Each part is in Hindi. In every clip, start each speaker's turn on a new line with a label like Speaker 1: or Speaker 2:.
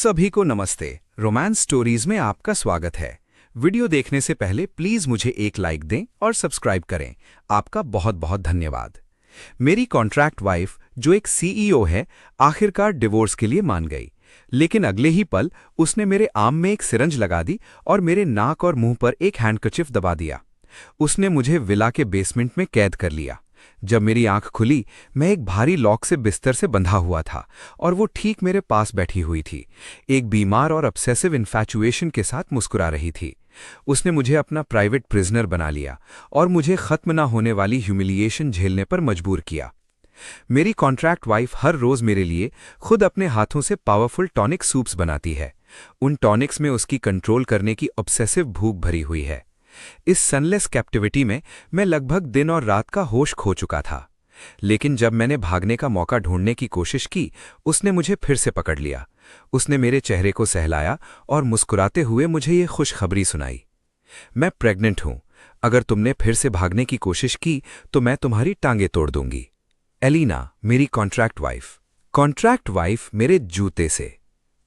Speaker 1: सभी को नमस्ते। रोमांस स्टोरीज में आपका स्वागत है। वीडियो देखने से पहले प्लीज मुझे एक लाइक दें और सब्सक्राइब करें। आपका बहुत बहुत धन्यवाद। मेरी कॉन्ट्रैक्ट वाइफ, जो एक सीईओ है, आखिरकार डिवोर्स के लिए मान गई। लेकिन अगले ही पल उसने मेरे आम में एक सिरंज लगा दी और मेरे नाक और मुंह पर एक हैंडकरचिफ दबा दिया। उसने मुझे विला के बेसमेंट में कैद कर लिया। जब मेरी आंख खुली, मैं एक भारी लॉक से बिस्तर से बंधा हुआ था और वो ठीक मेरे पास बैठी हुई थी, एक बीमार और ऑब्सेसिव इन्फैचुएशन के साथ मुस्कुरा रही थी। उसने मुझे अपना प्राइवेट प्रिजनर बना लिया और मुझे खत्म न होने वाली ह्यूमिलिएशन झेलने पर मजबूर किया। मेरी कॉन्ट्रैक्ट वाइफ हर रोज मेरे लिए खुद अपने हाथों से पावरफुल टॉनिक सूप्स बनाती है। उन टॉनिक्स में उसकी कंट्रोल करने की ऑब्सेसिव भूख भरी हुई है। इस सनलेस कैप्टिविटी में मैं लगभग दिन और रात का होश खो चुका था। लेकिन जब मैंने भागने का मौका ढूंढने की कोशिश की, उसने मुझे फिर से पकड़ लिया। उसने मेरे चेहरे को सहलाया और मुस्कुराते हुए मुझे ये खुशखबरी सुनाई। मैं प्रेग्नेंट हूं। अगर तुमने फिर से भागने की कोशिश की तो मैं तुम्हारी टांगें तोड़ दूंगी। एलिना, मेरी कॉन्ट्रैक्ट वाइफ। कॉन्ट्रैक्ट वाइफ मेरे जूते से।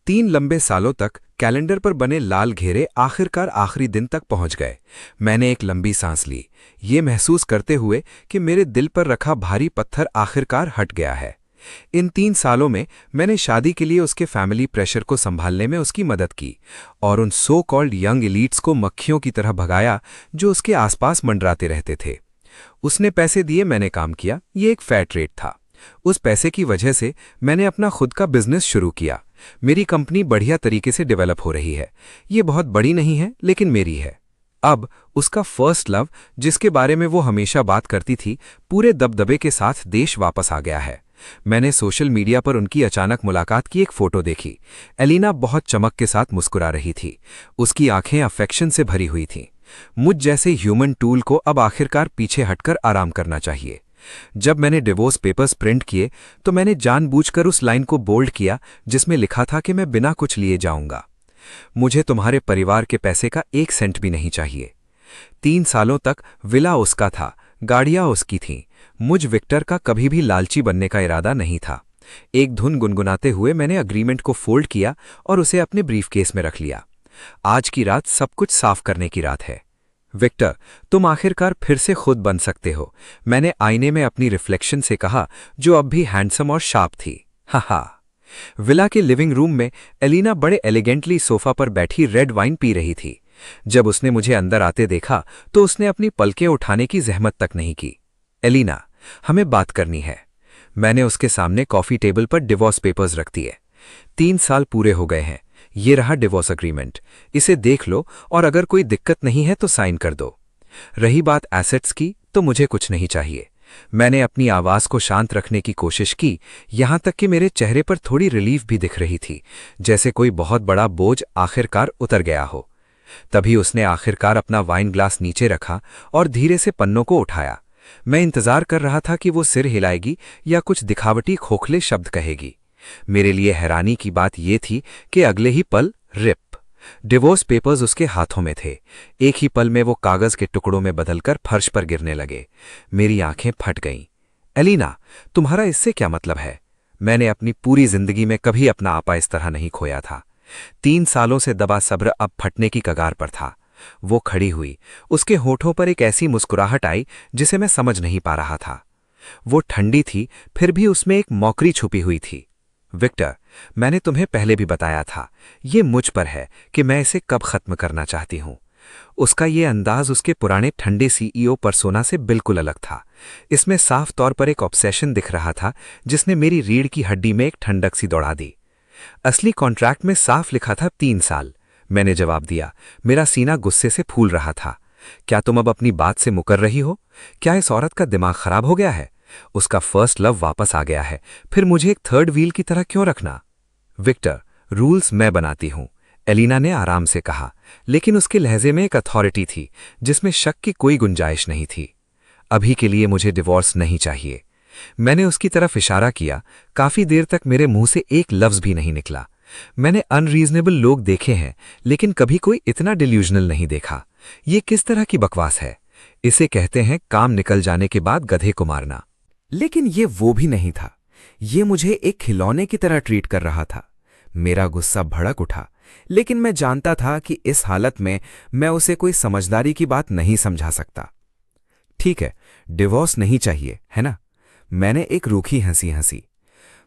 Speaker 1: 3 लंबे सालों तक कैलेंडर पर बने लाल घेरे आखिरकार आखिरी दिन तक पहुंच गए। मैंने एक लंबी सांस ली, ये महसूस करते हुए कि मेरे दिल पर रखा भारी पत्थर आखिरकार हट गया है। इन 3 सालों में मैंने शादी के लिए उसके फैमिली प्रेशर को संभालने में उसकी मदद की और उन सो कॉल्ड यंग एलीट्स को मक्खियों की तरह भगाया जो उसके आसपास मंडराते रहते थे। उसने पैसे दिए, मैंने काम किया। ये एक फेयर ट्रेड था। उस पैसे की वजह से मैंने अपना खुद का बिजनेस शुरू किया। मेरी कंपनी बढ़िया तरीके से डेवलप हो रही है। ये बहुत बड़ी नहीं है, लेकिन मेरी है। अब उसका फर्स्ट लव, जिसके बारे में वो हमेशा बात करती थी, पूरे दबदबे के साथ देश वापस आ गया है। मैंने सोशल मीडिया पर उनकी अचानक मुलाकात की एक फोटो देखी। एलिना बहुत चमक के साथ मुस्कुरा रही थी। उसकी आंखें अफेक्शन से भरी हुई थीं। मुझ जैसे ह्यूमन टूल को अब आखिरकार पीछे हटकर आराम करना चाहिए। जब मैंने डिवोर्स पेपर्स प्रिंट किए तो मैंने जानबूझकर उस लाइन को बोल्ड किया जिसमें लिखा था कि मैं बिना कुछ लिए जाऊंगा। मुझे तुम्हारे परिवार के पैसे का 1 सेंट भी नहीं चाहिए। 3 सालों तक विला उसका था, गाड़ियां उसकी थीं। मुझ विक्टर का कभी भी लालची बनने का इरादा नहीं था। एक धुन गुनगुनाते हुए मैंने अग्रीमेंट को फोल्ड किया और उसे अपने ब्रीफकेस में रख लिया। आज की रात सब कुछ साफ करने की रात है। विक्टर, तुम आखिरकार फिर से खुद बन सकते हो, मैंने आईने में अपनी रिफ्लेक्शन से कहा, जो अब भी हैंडसम और शार्प थी। हा। विला के लिविंग रूम में एलिना बड़े एलिगेंटली सोफा पर बैठी रेड वाइन पी रही थी। जब उसने मुझे अंदर आते देखा तो उसने अपनी पलकें उठाने की जहमत तक नहीं की। एलिना, हमें बात करनी है। मैंने उसके सामने कॉफी टेबल पर डिवोर्स पेपर्स रख दिए। 3 साल पूरे हो गए हैं। ये रहा डिवोर्स अग्रीमेंट। इसे देख लो और अगर कोई दिक्कत नहीं है तो साइन कर दो। रही बात एसेट्स की, तो मुझे कुछ नहीं चाहिए। मैंने अपनी आवाज को शांत रखने की कोशिश की, यहां तक कि मेरे चेहरे पर थोड़ी रिलीफ भी दिख रही थी, जैसे कोई बहुत बड़ा बोझ आखिरकार उतर गया हो। तभी उसने आखिरकार अपना वाइन ग्लास नीचे रखा और धीरे से पन्नों को उठाया। मैं इंतजार कर रहा था कि वो सिर हिलाएगी या कुछ दिखावटी खोखले शब्द कहेगी। मेरे लिए हैरानी की बात यह थी कि अगले ही पल रिप, डिवोर्स पेपर्स उसके हाथों में थे। एक ही पल में वो कागज के टुकड़ों में बदलकर फर्श पर गिरने लगे। मेरी आंखें फट गईं। एलिना, तुम्हारा इससे क्या मतलब है? मैंने अपनी पूरी जिंदगी में कभी अपना आपा इस तरह नहीं खोया था। 3 सालों से दबा सब्र अब फटने की कगार पर था। वो खड़ी हुई। उसके होठों पर एक ऐसी मुस्कुराहट आई जिसे मैं समझ नहीं पा रहा था। वो ठंडी थी, फिर भी उसमें एक मौकरी छुपी हुई थी। विक्टर, मैंने तुम्हें पहले भी बताया था, ये मुझ पर है कि मैं इसे कब खत्म करना चाहती हूं। उसका ये अंदाज उसके पुराने ठंडे सीईओ पर्सोना से बिल्कुल अलग था। इसमें साफ तौर पर एक ऑब्सेशन दिख रहा था जिसने मेरी रीढ़ की हड्डी में एक ठंडक सी दौड़ा दी। असली कॉन्ट्रैक्ट में साफ लिखा था 3 साल। मैंने जवाब दिया। मेरा सीना गुस्से से फूल रहा था। क्या तुम अब अपनी बात से मुकर रही हो? क्या इस औरत का दिमाग खराब हो गया है? उसका फर्स्ट लव वापस आ गया है, फिर मुझे एक थर्ड व्हील की तरह क्यों रखना? विक्टर, रूल्स मैं बनाती हूं, एलिना ने आराम से कहा, लेकिन उसके लहजे में एक अथॉरिटी थी जिसमें शक की कोई गुंजाइश नहीं थी। अभी के लिए मुझे डिवोर्स नहीं चाहिए। मैंने उसकी तरफ इशारा किया। काफी देर तक मेरे मुंह से एक लफ्ज भी नहीं निकला। मैंने अनरीजनेबल लोग देखे हैं, लेकिन कभी कोई इतना डिल्यूजनल नहीं देखा। ये किस तरह की बकवास है? इसे कहते हैं काम निकल जाने के बाद गधे को मारना। लेकिन ये वो भी नहीं था। ये मुझे एक खिलौने की तरह ट्रीट कर रहा था। मेरा गुस्सा भड़क उठा, लेकिन मैं जानता था कि इस हालत में मैं उसे कोई समझदारी की बात नहीं समझा सकता। ठीक है, डिवोर्स नहीं चाहिए, है ना? मैंने एक रूखी हंसी हंसी।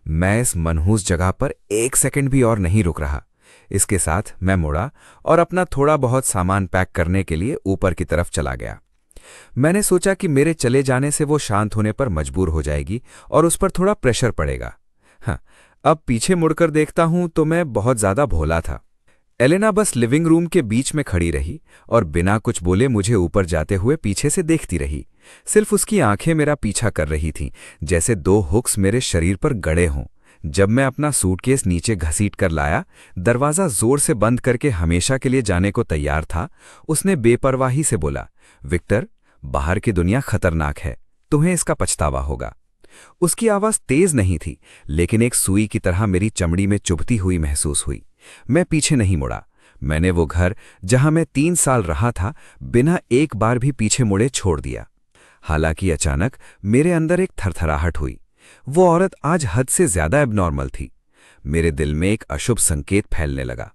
Speaker 1: मैं इस मनहूस जगह पर एक सेकंड भी और नहीं रुक रहा। इसके साथ मैं मुड़ा और अपना थोड़ा बहुत सामान पैक करने के लिए ऊपर की तरफ चला गया। मैंने सोचा कि मेरे चले जाने से वो शांत होने पर मजबूर हो जाएगी और उस पर थोड़ा प्रेशर पड़ेगा। हाँ, अब पीछे मुड़कर देखता हूं तो मैं बहुत ज्यादा भोला था। एलेना बस लिविंग रूम के बीच में खड़ी रही और बिना कुछ बोले मुझे ऊपर जाते हुए पीछे से देखती रही। सिर्फ उसकी आंखें मेरा पीछा कर रही थीं, जैसे दो हुक्स मेरे शरीर पर गड़े हों। जब मैं अपना सूटकेस नीचे घसीट कर लाया, दरवाजा जोर से बंद करके हमेशा के लिए जाने को तैयार था, उसने बेपरवाही से बोला, विक्टर, बाहर की दुनिया खतरनाक है, तुम्हें इसका पछतावा होगा। उसकी आवाज तेज नहीं थी, लेकिन एक सुई की तरह मेरी चमड़ी में चुभती हुई महसूस हुई। मैं पीछे नहीं मुड़ा। मैंने वो घर जहां मैं 3 साल रहा था बिना एक बार भी पीछे मुड़े छोड़ दिया। हालांकि अचानक मेरे अंदर एक थरथराहट हुई। वो औरत आज हद से ज्यादा एबनॉर्मल थी। मेरे दिल में एक अशुभ संकेत फैलने लगा।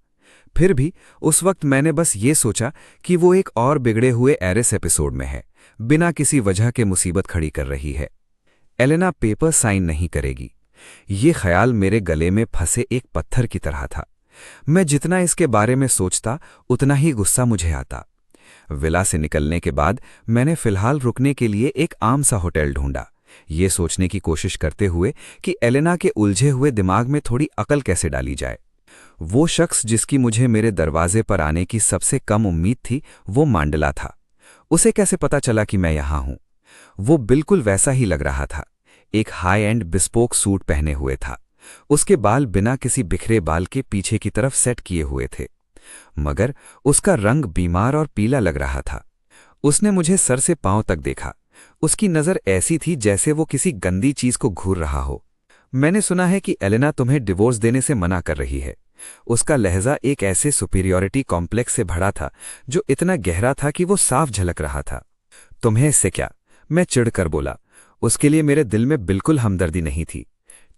Speaker 1: फिर भी उस वक्त मैंने बस ये सोचा कि वो एक और बिगड़े हुए एरिस एपिसोड में है, बिना किसी वजह के मुसीबत खड़ी कर रही है। एलेना पेपर साइन नहीं करेगी। ये ख्याल मेरे गले में फंसे एक पत्थर की तरह था। मैं जितना इसके बारे में सोचता उतना ही गुस्सा मुझे आता। विला से निकलने के बाद मैंने फिलहाल रुकने के लिए एक आम सा होटल ढूंढा, ये सोचने की कोशिश करते हुए कि एलेना के उलझे हुए दिमाग में थोड़ी अकल कैसे डाली जाए। वो शख्स जिसकी मुझे मेरे दरवाजे पर आने की सबसे कम उम्मीद थी, वो मांडला था। उसे कैसे पता चला कि मैं यहां हूं? वो बिल्कुल वैसा ही लग रहा था। एक हाई एंड बिस्पोक सूट पहने हुए था। उसके बाल बिना किसी बिखरे बाल के पीछे की तरफ सेट किए हुए थे, मगर उसका रंग बीमार और पीला लग रहा था। उसने मुझे सर से पांव तक देखा। उसकी नजर ऐसी थी जैसे वो किसी गंदी चीज को घूर रहा हो। मैंने सुना है कि एलेना तुम्हें डिवोर्स देने से मना कर रही है। उसका लहजा एक ऐसे सुपीरियॉरिटी कॉम्प्लेक्स से भरा था जो इतना गहरा था कि वो साफ झलक रहा था। तुम्हें इससे क्या? मैं चिढ़कर बोला। उसके लिए मेरे दिल में बिल्कुल हमदर्दी नहीं थी।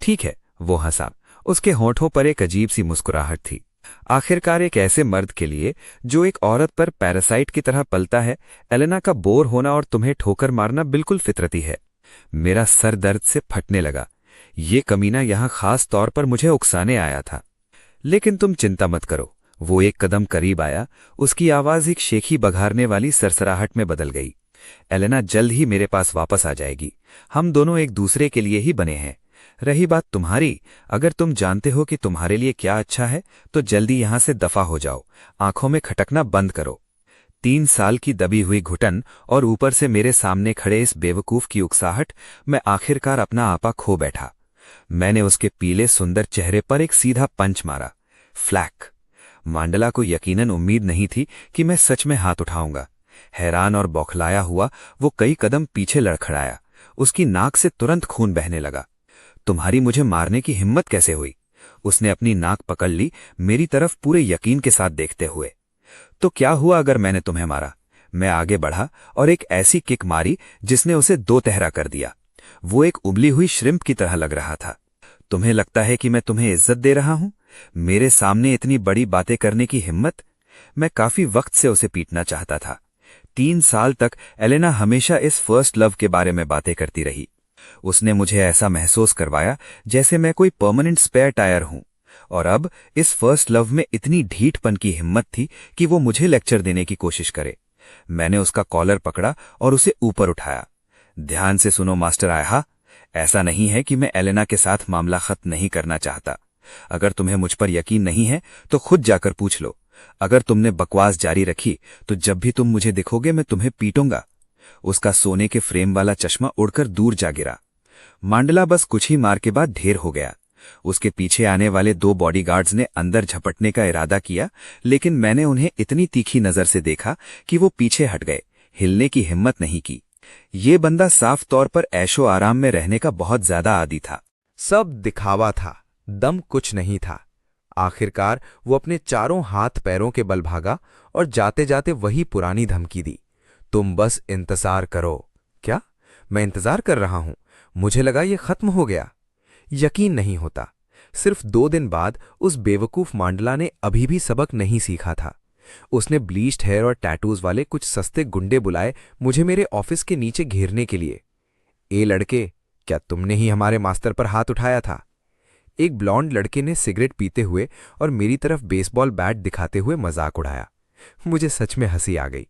Speaker 1: ठीक है, वो हंसा। उसके होंठों पर एक अजीब सी मुस्कुराहट थी। आखिरकार एक ऐसे मर्द के लिए जो एक औरत पर पैरासाइट की तरह पलता है, एलेना का बोर होना और तुम्हें ठोकर मारना बिल्कुल फितरती है। मेरा सर दर्द से फटने लगा। ये कमीना यहां खास तौर पर मुझे उकसाने आया था। लेकिन तुम चिंता मत करो। वो एक कदम करीब आया। उसकी आवाज एक शेखी बघारने वाली सरसराहट में बदल गई। एलेना जल्द ही मेरे पास वापस आ जाएगी। हम दोनों एक दूसरे के लिए ही बने हैं। रही बात तुम्हारी, अगर तुम जानते हो कि तुम्हारे लिए क्या अच्छा है तो जल्दी यहां से दफा हो जाओ। आंखों में खटकना बंद करो। 3 साल की दबी हुई घुटन और ऊपर से मेरे सामने खड़े इस बेवकूफ की उकसाहट, मैं आखिरकार अपना आपा खो बैठा। मैंने उसके पीले सुंदर चेहरे पर एक सीधा पंच मारा। फ्लैक। मांडला को यकीनन उम्मीद नहीं थी कि मैं सच में हाथ उठाऊंगा। हैरान और बौखलाया हुआ वो कई कदम पीछे लड़खड़ाया। उसकी नाक से तुरंत खून बहने लगा। तुम्हारी मुझे मारने की हिम्मत कैसे हुई? उसने अपनी नाक पकड़ ली, मेरी तरफ पूरे यकीन के साथ देखते हुए। तो क्या हुआ अगर मैंने तुम्हें मारा? मैं आगे बढ़ा और एक ऐसी किक मारी जिसने उसे दो तहरा कर दिया। वो एक उबली हुई श्रिम्प की तरह लग रहा था। तुम्हें लगता है कि मैं तुम्हें इज्जत दे रहा हूं? मेरे सामने इतनी बड़ी बातें करने की हिम्मत? मैं काफी वक्त से उसे पीटना चाहता था। 3 साल तक एलेना हमेशा इस फर्स्ट लव के बारे में बातें करती रही। उसने मुझे ऐसा महसूस करवाया जैसे मैं कोई परमानेंट स्पेयर टायर हूं। और अब इस फर्स्ट लव में इतनी ढीठपन की हिम्मत थी कि वो मुझे लेक्चर देने की कोशिश करे। मैंने उसका कॉलर पकड़ा और उसे ऊपर उठाया। ध्यान से सुनो मास्टर आयहा, ऐसा नहीं है कि मैं एलेना के साथ मामला खत्म नहीं करना चाहता। अगर तुम्हें मुझ पर यकीन नहीं है तो खुद जाकर पूछ लो। अगर तुमने बकवास जारी रखी तो जब भी तुम मुझे दिखोगे मैं तुम्हें पीटूंगा। उसका सोने के फ्रेम वाला चश्मा उड़कर दूर जा गिरा। मांडला बस कुछ ही मार के बाद ढेर हो गया। उसके पीछे आने वाले 2 बॉडीगार्ड्स ने अंदर झपटने का इरादा किया, लेकिन मैंने उन्हें इतनी तीखी नजर से देखा कि वो पीछे हट गए। हिलने की हिम्मत नहीं की। ये बंदा साफ तौर पर ऐशो आराम में रहने का बहुत ज्यादा आदी था।
Speaker 2: सब दिखावा था, दम कुछ नहीं था। आखिरकार वो अपने चारों हाथ पैरों के बल भागा और जाते जाते वही पुरानी धमकी दी, तुम बस इंतजार करो। क्या? मैं इंतजार कर रहा हूं? मुझे लगा ये खत्म हो गया। यकीन नहीं होता। सिर्फ 2 दिन बाद उस बेवकूफ़ मांडला ने अभी भी सबक नहीं सीखा था। उसने ब्लीच्ड हेयर और टैटूज वाले कुछ सस्ते गुंडे बुलाए मुझे मेरे ऑफिस के नीचे घेरने के लिए। ए लड़के, क्या तुमने ही हमारे मास्टर पर हाथ उठाया था? एक ब्लॉन्ड लड़के ने सिगरेट पीते हुए और मेरी तरफ बेसबॉल बैट दिखाते हुए मजाक उड़ाया। मुझे सच में हंसी आ गई।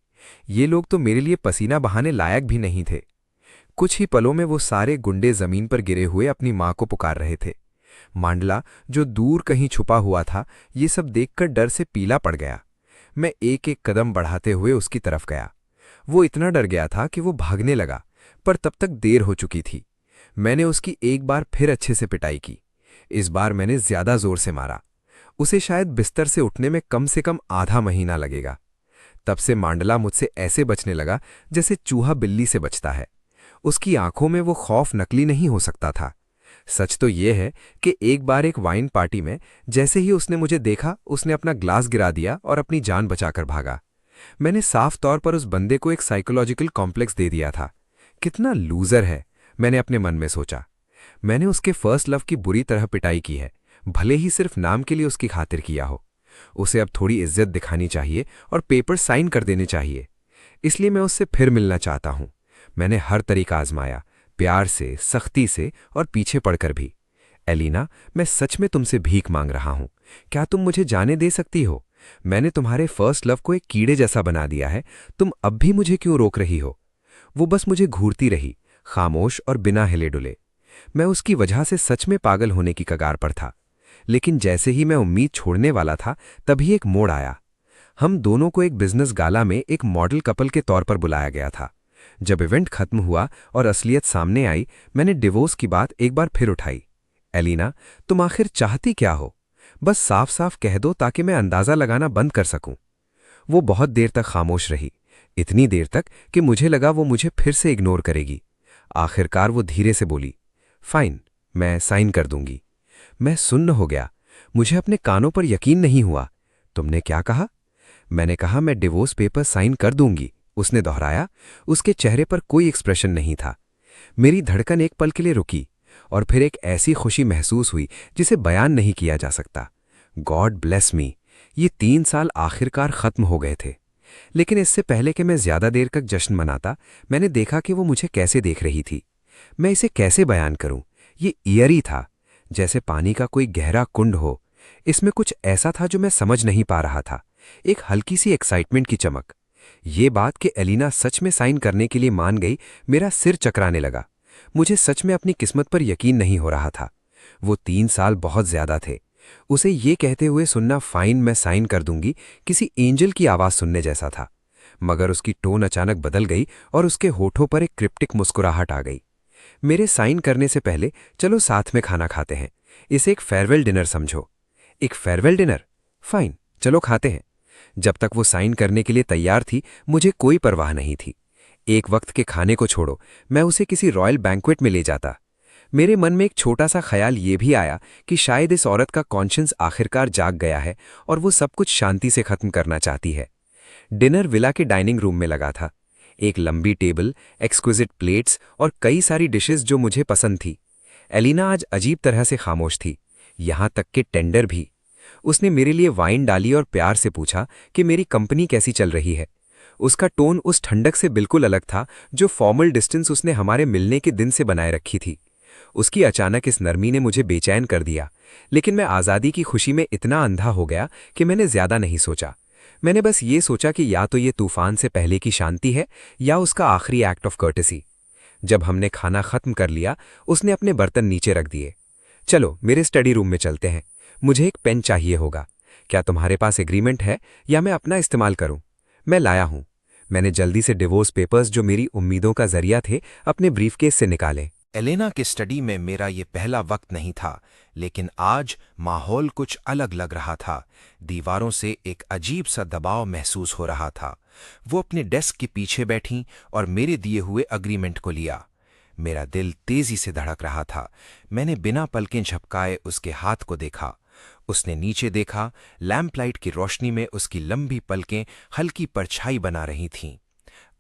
Speaker 2: ये लोग तो मेरे लिए पसीना बहाने लायक भी नहीं थे। कुछ ही पलों में वो सारे गुंडे जमीन पर गिरे हुए अपनी मां को पुकार रहे थे। मांडला, जो दूर कहीं छुपा हुआ था, ये सब देखकर डर से पीला पड़ गया। मैं एक एक कदम बढ़ाते हुए उसकी तरफ गया। वो इतना डर गया था कि वो भागने लगा, पर तब तक देर हो चुकी थी। मैंने उसकी एक बार फिर अच्छे से पिटाई की। इस बार मैंने ज्यादा जोर से मारा। उसे शायद बिस्तर से उठने में कम से कम आधा महीना लगेगा। तब से मांडला मुझसे ऐसे बचने लगा जैसे चूहा बिल्ली से बचता है। उसकी आंखों में वो खौफ नकली नहीं हो सकता था। सच तो ये है कि एक बार एक वाइन पार्टी में जैसे ही उसने मुझे देखा, उसने अपना ग्लास गिरा दिया और अपनी जान बचाकर भागा। मैंने साफ तौर पर उस बंदे को एक साइकोलॉजिकल कॉम्प्लेक्स दे दिया था। कितना लूजर है, मैंने अपने मन में सोचा। मैंने उसके फर्स्ट लव की बुरी तरह पिटाई की है, भले ही सिर्फ नाम के लिए उसकी खातिर किया हो। उसे अब थोड़ी इज्जत दिखानी चाहिए और पेपर साइन कर देने चाहिए। इसलिए मैं उससे फिर मिलना चाहता हूं। मैंने हर तरीका आजमाया, प्यार से, सख्ती से और पीछे पड़कर भी। एलिना, मैं सच में तुमसे भीख मांग रहा हूं। क्या तुम मुझे जाने दे सकती हो? मैंने तुम्हारे फर्स्ट लव को एक कीड़े जैसा बना दिया है। तुम अब भी मुझे क्यों रोक रही हो? वो बस मुझे घूरती रही, खामोश और बिना हिले डुले। मैं उसकी वजह से सच में पागल होने की कगार पर था। लेकिन जैसे ही मैं उम्मीद छोड़ने वाला था, तभी एक मोड़ आया। हम दोनों को एक बिजनेस गाला में एक मॉडल कपल के तौर पर बुलाया गया था। जब इवेंट खत्म हुआ और असलियत सामने आई, मैंने डिवोर्स की बात एक बार फिर उठाई। एलिना, तुम आखिर चाहती क्या हो? बस साफ साफ कह दो ताकि मैं अंदाजा लगाना बंद कर सकूं। वो बहुत देर तक खामोश रही, इतनी देर तक कि मुझे लगा वो मुझे फिर से इग्नोर करेगी। आखिरकार वो धीरे से बोली, फाइन, मैं साइन कर दूंगी। मैं सुन्न हो गया। मुझे अपने कानों पर यकीन नहीं हुआ। तुमने क्या कहा? मैंने कहा मैं डिवोर्स पेपर साइन कर दूंगी, उसने दोहराया। उसके चेहरे पर कोई एक्सप्रेशन नहीं था। मेरी धड़कन एक पल के लिए रुकी और फिर एक ऐसी खुशी महसूस हुई जिसे बयान नहीं किया जा सकता। गॉड ब्लेस मी, ये 3 साल आखिरकार खत्म हो गए थे। लेकिन इससे पहले कि मैं ज्यादा देर तक जश्न मनाता, मैंने देखा कि वो मुझे कैसे देख रही थी। मैं इसे कैसे बयान करूं? ये ईयरी था, जैसे पानी का कोई गहरा कुंड हो। इसमें कुछ ऐसा था जो मैं समझ नहीं पा रहा था, एक हल्की सी एक्साइटमेंट की चमक। ये बात कि एलिना सच में साइन करने के लिए मान गई, मेरा सिर चकराने लगा। मुझे सच में अपनी किस्मत पर यकीन नहीं हो रहा था। वो 3 साल बहुत ज्यादा थे। उसे ये कहते हुए सुनना, फाइन मैं साइन कर दूंगी, किसी एंजल की आवाज सुनने जैसा था। मगर उसकी टोन अचानक बदल गई और उसके होठों पर एक क्रिप्टिक मुस्कुराहट आ गई। मेरे साइन करने से पहले चलो साथ में खाना खाते हैं। इसे एक फेयरवेल डिनर समझो। एक फेयरवेल डिनर? फाइन, चलो खाते हैं। जब तक वो साइन करने के लिए तैयार थी, मुझे कोई परवाह नहीं थी। एक वक्त के खाने को छोड़ो, मैं उसे किसी रॉयल बैंक्वेट में ले जाता। मेरे मन में एक छोटा सा ख्याल ये भी आया कि शायद इस औरत का कॉन्शियंस आखिरकार जाग गया है और वो सब कुछ शांति से खत्म करना चाहती है। डिनर विला के डाइनिंग रूम में लगा था। एक लंबी टेबल, एक्सक्विजिट प्लेट्स और कई सारी डिशेस जो मुझे पसंद थी। एलिना आज अजीब तरह से खामोश थी, यहां तक कि टेंडर भी। उसने मेरे लिए वाइन डाली और प्यार से पूछा कि मेरी कंपनी कैसी चल रही है। उसका टोन उस ठंडक से बिल्कुल अलग था जो फॉर्मल डिस्टेंस उसने हमारे मिलने के दिन से बनाए रखी थी। उसकी अचानक इस नरमी ने मुझे बेचैन कर दिया, लेकिन मैं आज़ादी की खुशी में इतना अंधा हो गया कि मैंने ज्यादा नहीं सोचा। मैंने बस ये सोचा कि या तो ये तूफान से पहले की शांति है या उसका आखिरी एक्ट ऑफ कर्टेसी। जब हमने खाना खत्म कर लिया, उसने अपने बर्तन नीचे रख दिए। चलो मेरे स्टडी रूम में चलते हैं, मुझे एक पेन चाहिए होगा। क्या तुम्हारे पास एग्रीमेंट है या मैं अपना इस्तेमाल करूं? मैं लाया हूं। मैंने जल्दी से डिवोर्स पेपर्स, जो मेरी उम्मीदों का जरिया थे, अपने ब्रीफकेस से निकाले।
Speaker 3: एलेना के स्टडी में मेरा ये पहला वक्त नहीं था, लेकिन आज माहौल कुछ अलग लग रहा था। दीवारों से एक अजीब सा दबाव महसूस हो रहा था। वो अपने डेस्क के पीछे बैठीं और मेरे दिए हुए अग्रीमेंट को लिया। मेरा दिल तेजी से धड़क रहा था। मैंने बिना पलकें झपकाए उसके हाथ को देखा। उसने नीचे देखा। लैंपलाइट की रोशनी में उसकी लंबी पलकें हल्की परछाई बना रही थीं।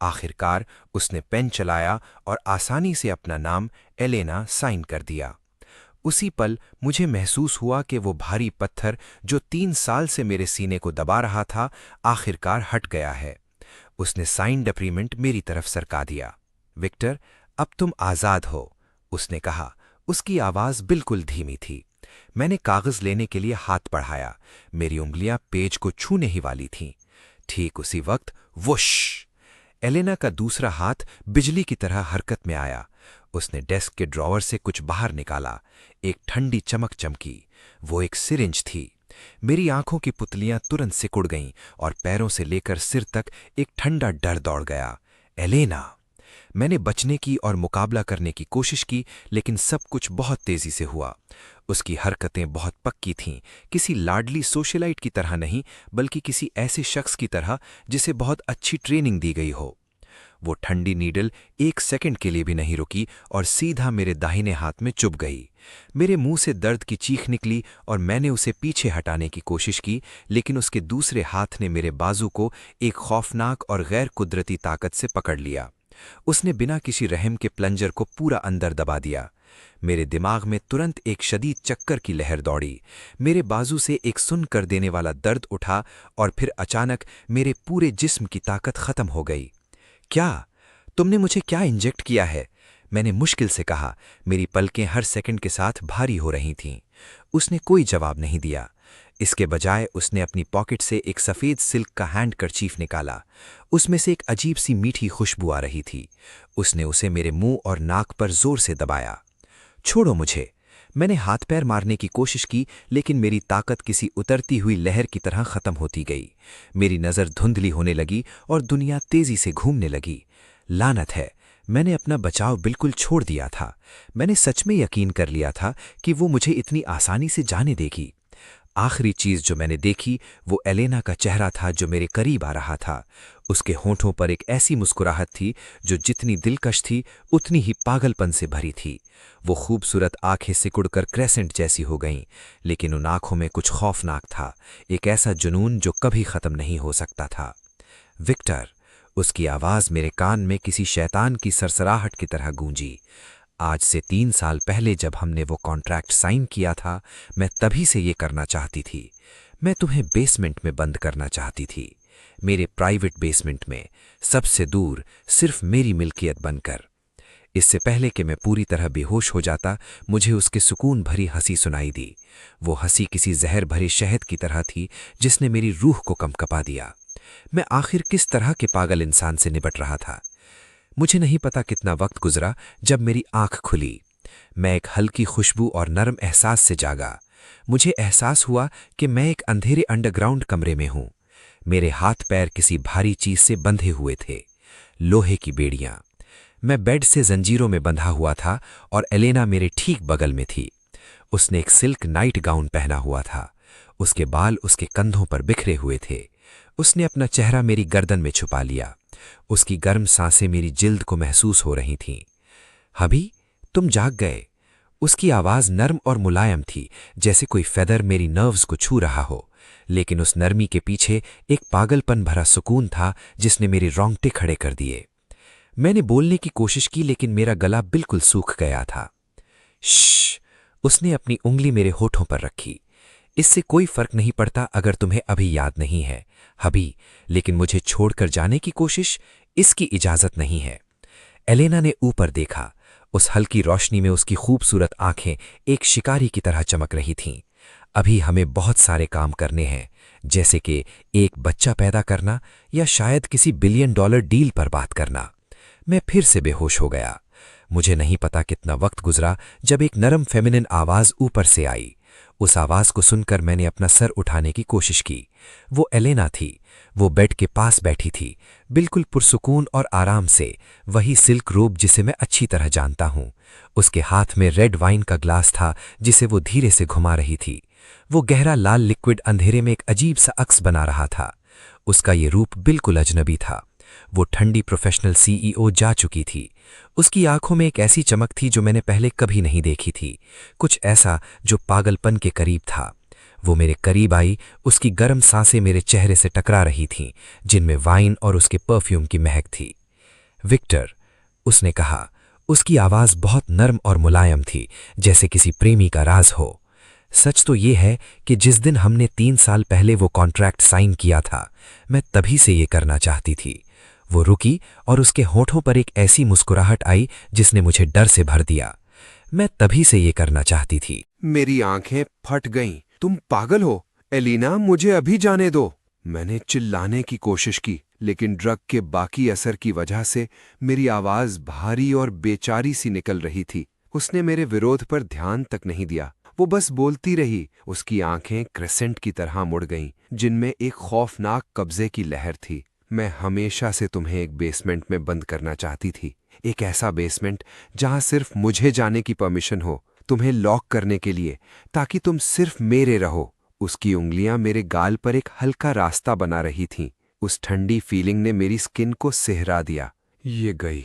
Speaker 3: आखिरकार उसने पेन चलाया और आसानी से अपना नाम एलेना साइन कर दिया। उसी पल मुझे महसूस हुआ कि वो भारी पत्थर जो 3 साल से मेरे सीने को दबा रहा था, आखिरकार हट गया है। उसने साइन्ड अग्रीमेंट मेरी तरफ सरका दिया। विक्टर, अब तुम आज़ाद हो, उसने कहा। उसकी आवाज़ बिल्कुल धीमी थी। मैंने कागज़ लेने के लिए हाथ बढ़ाया। मेरी उंगलियां पेज को छूने ही वाली थीं। ठीक उसी वक्त वुश! एलेना का दूसरा हाथ बिजली की तरह हरकत में आया। उसने डेस्क के ड्रॉवर से कुछ बाहर निकाला। एक ठंडी चमक चमकी। वो एक सिरिंज थी। मेरी आंखों की पुतलियां तुरंत सिकुड़ गईं और पैरों से लेकर सिर तक एक ठंडा डर दौड़ गया। एलेना! मैंने बचने की और मुकाबला करने की कोशिश की, लेकिन सब कुछ बहुत तेजी से हुआ। उसकी हरकतें बहुत पक्की थीं, किसी लाडली सोशलाइट की तरह नहीं, बल्कि किसी ऐसे शख्स की तरह जिसे बहुत अच्छी ट्रेनिंग दी गई हो। वो ठंडी नीडल 1 सेकंड के लिए भी नहीं रुकी और सीधा मेरे दाहिने हाथ में चुभ गई। मेरे मुंह से दर्द की चीख निकली और मैंने उसे पीछे हटाने की कोशिश की, लेकिन उसके दूसरे हाथ ने मेरे बाजू को एक खौफनाक और गैर कुदरती ताकत से पकड़ लिया। उसने बिना किसी रहम के प्लंजर को पूरा अंदर दबा दिया। मेरे दिमाग में तुरंत एक शदीद चक्कर की लहर दौड़ी। मेरे बाजू से एक सुन कर देने वाला दर्द उठा और फिर अचानक मेरे पूरे जिस्म की ताकत खत्म हो गई। क्या? तुमने मुझे क्या इंजेक्ट किया है? मैंने मुश्किल से कहा। मेरी पलकें हर सेकंड के साथ भारी हो रही थीं। उसने कोई जवाब नहीं दिया। इसके बजाय उसने अपनी पॉकेट से एक सफ़ेद सिल्क का हैंड करचीफ निकाला। उसमें से एक अजीब सी मीठी खुशबू आ रही थी। उसने उसे मेरे मुंह और नाक पर जोर से दबाया। छोड़ो मुझे! मैंने हाथ पैर मारने की कोशिश की, लेकिन मेरी ताकत किसी उतरती हुई लहर की तरह खत्म होती गई। मेरी नज़र धुंधली होने लगी और दुनिया तेजी से घूमने लगी। लानत है, मैंने अपना बचाव बिल्कुल छोड़ दिया था। मैंने सच में यकीन कर लिया था कि वो मुझे इतनी आसानी से जाने देगी। आखिरी चीज जो मैंने देखी वो एलेना का चेहरा था, जो मेरे करीब आ रहा था। उसके होठों पर एक ऐसी मुस्कुराहट थी जो जितनी दिलकश थी उतनी ही पागलपन से भरी थी। वो खूबसूरत आंखें सिकुड़कर क्रेसेंट जैसी हो गईं, लेकिन उन आंखों में कुछ खौफनाक था, एक ऐसा जुनून जो कभी खत्म नहीं हो सकता था। विक्टर! उसकी आवाज मेरे कान में किसी शैतान की सरसराहट की तरह गूंजी। आज से 3 साल पहले जब हमने वो कॉन्ट्रैक्ट साइन किया था, मैं तभी से ये करना चाहती थी। मैं तुम्हें बेसमेंट में बंद करना चाहती थी, मेरे प्राइवेट बेसमेंट में, सबसे दूर, सिर्फ मेरी मिल्कियत बनकर। इससे पहले कि मैं पूरी तरह बेहोश हो जाता, मुझे उसके सुकून भरी हंसी सुनाई दी। वो हंसी किसी जहर भरे शहद की तरह थी जिसने मेरी रूह को कंपकपा दिया। मैं आखिर किस तरह के पागल इंसान से निपट रहा था? मुझे नहीं पता कितना वक्त गुजरा जब मेरी आंख खुली। मैं एक हल्की खुशबू और नरम एहसास से जागा। मुझे एहसास हुआ कि मैं एक अंधेरे अंडरग्राउंड कमरे में हूं। मेरे हाथ पैर किसी भारी चीज से बंधे हुए थे, लोहे की बेड़ियां। मैं बेड से जंजीरों में बंधा हुआ था और एलेना मेरे ठीक बगल में थी। उसने एक सिल्क नाइट गाउन पहना हुआ था। उसके बाल उसके कंधों पर बिखरे हुए थे। उसने अपना चेहरा मेरी गर्दन में छुपा लिया। उसकी गर्म सांसें मेरी जिल्द को महसूस हो रही थीं। हबी, तुम जाग गए। उसकी आवाज नर्म और मुलायम थी, जैसे कोई फेदर मेरी नर्व्स को छू रहा हो, लेकिन उस नरमी के पीछे एक पागलपन भरा सुकून था जिसने मेरे रोंगटे खड़े कर दिए। मैंने बोलने की कोशिश की, लेकिन मेरा गला बिल्कुल सूख गया था। श्श! उसने अपनी उंगली मेरे होठों पर रखी। इससे कोई फर्क नहीं पड़ता अगर तुम्हें अभी याद नहीं है, हबी, लेकिन मुझे छोड़कर जाने की कोशिश, इसकी इजाजत नहीं है। एलेना ने ऊपर देखा। उस हल्की रोशनी में उसकी खूबसूरत आंखें एक शिकारी की तरह चमक रही थीं। अभी हमें बहुत सारे काम करने हैं, जैसे कि एक बच्चा पैदा करना या शायद किसी $1 बिलियन डील पर बात करना। मैं फिर से बेहोश हो गया। मुझे नहीं पता कितना वक्त गुजरा जब एक नरम फेमिनिन आवाज ऊपर से आई। उस आवाज को सुनकर मैंने अपना सर उठाने की कोशिश की। वो एलेना थी। वो बेड के पास बैठी थी, बिल्कुल पुरसुकून और आराम से, वही सिल्क रोब जिसे मैं अच्छी तरह जानता हूं। उसके हाथ में रेड वाइन का ग्लास था जिसे वो धीरे से घुमा रही थी। वो गहरा लाल लिक्विड अंधेरे में एक अजीब सा अक्स बना रहा था। उसका ये रूप बिल्कुल अजनबी था। वो ठंडी प्रोफेशनल CEO जा चुकी थी। उसकी आंखों में एक ऐसी चमक थी जो मैंने पहले कभी नहीं देखी थी, कुछ ऐसा जो पागलपन के करीब था। वो मेरे करीब आई। उसकी गर्म सांसें मेरे चेहरे से टकरा रही थीं, जिनमें वाइन और उसके परफ्यूम की महक थी। विक्टर, उसने कहा।
Speaker 4: उसकी आवाज बहुत नरम और मुलायम थी, जैसे किसी प्रेमी का राज हो। सच तो ये है कि जिस दिन हमने 3 साल पहले वो कॉन्ट्रैक्ट साइन किया था, मैं तभी से ये करना चाहती थी। वो रुकी और उसके होठों पर एक ऐसी मुस्कुराहट आई जिसने मुझे डर से भर दिया। मैं तभी से ये करना चाहती थी।
Speaker 3: मेरी आंखें फट गईं। तुम पागल हो एलिना, मुझे अभी जाने दो। मैंने चिल्लाने की कोशिश की, लेकिन ड्रग के बाकी असर की वजह से मेरी आवाज भारी और बेचारी सी निकल रही थी। उसने मेरे विरोध पर ध्यान तक नहीं दिया, वो बस बोलती रही। उसकी आंखें क्रेसेंट की तरह मुड़ गईं, जिनमें एक खौफनाक कब्जे की लहर थी। मैं हमेशा से तुम्हें एक बेसमेंट में बंद करना चाहती थी, एक ऐसा बेसमेंट जहां सिर्फ मुझे जाने की परमिशन हो, तुम्हें लॉक करने के लिए, ताकि तुम सिर्फ मेरे रहो। उसकी उंगलियां मेरे गाल पर एक हल्का रास्ता बना रही थीं। उस ठंडी फीलिंग ने मेरी स्किन को सिहरा दिया। ये गई,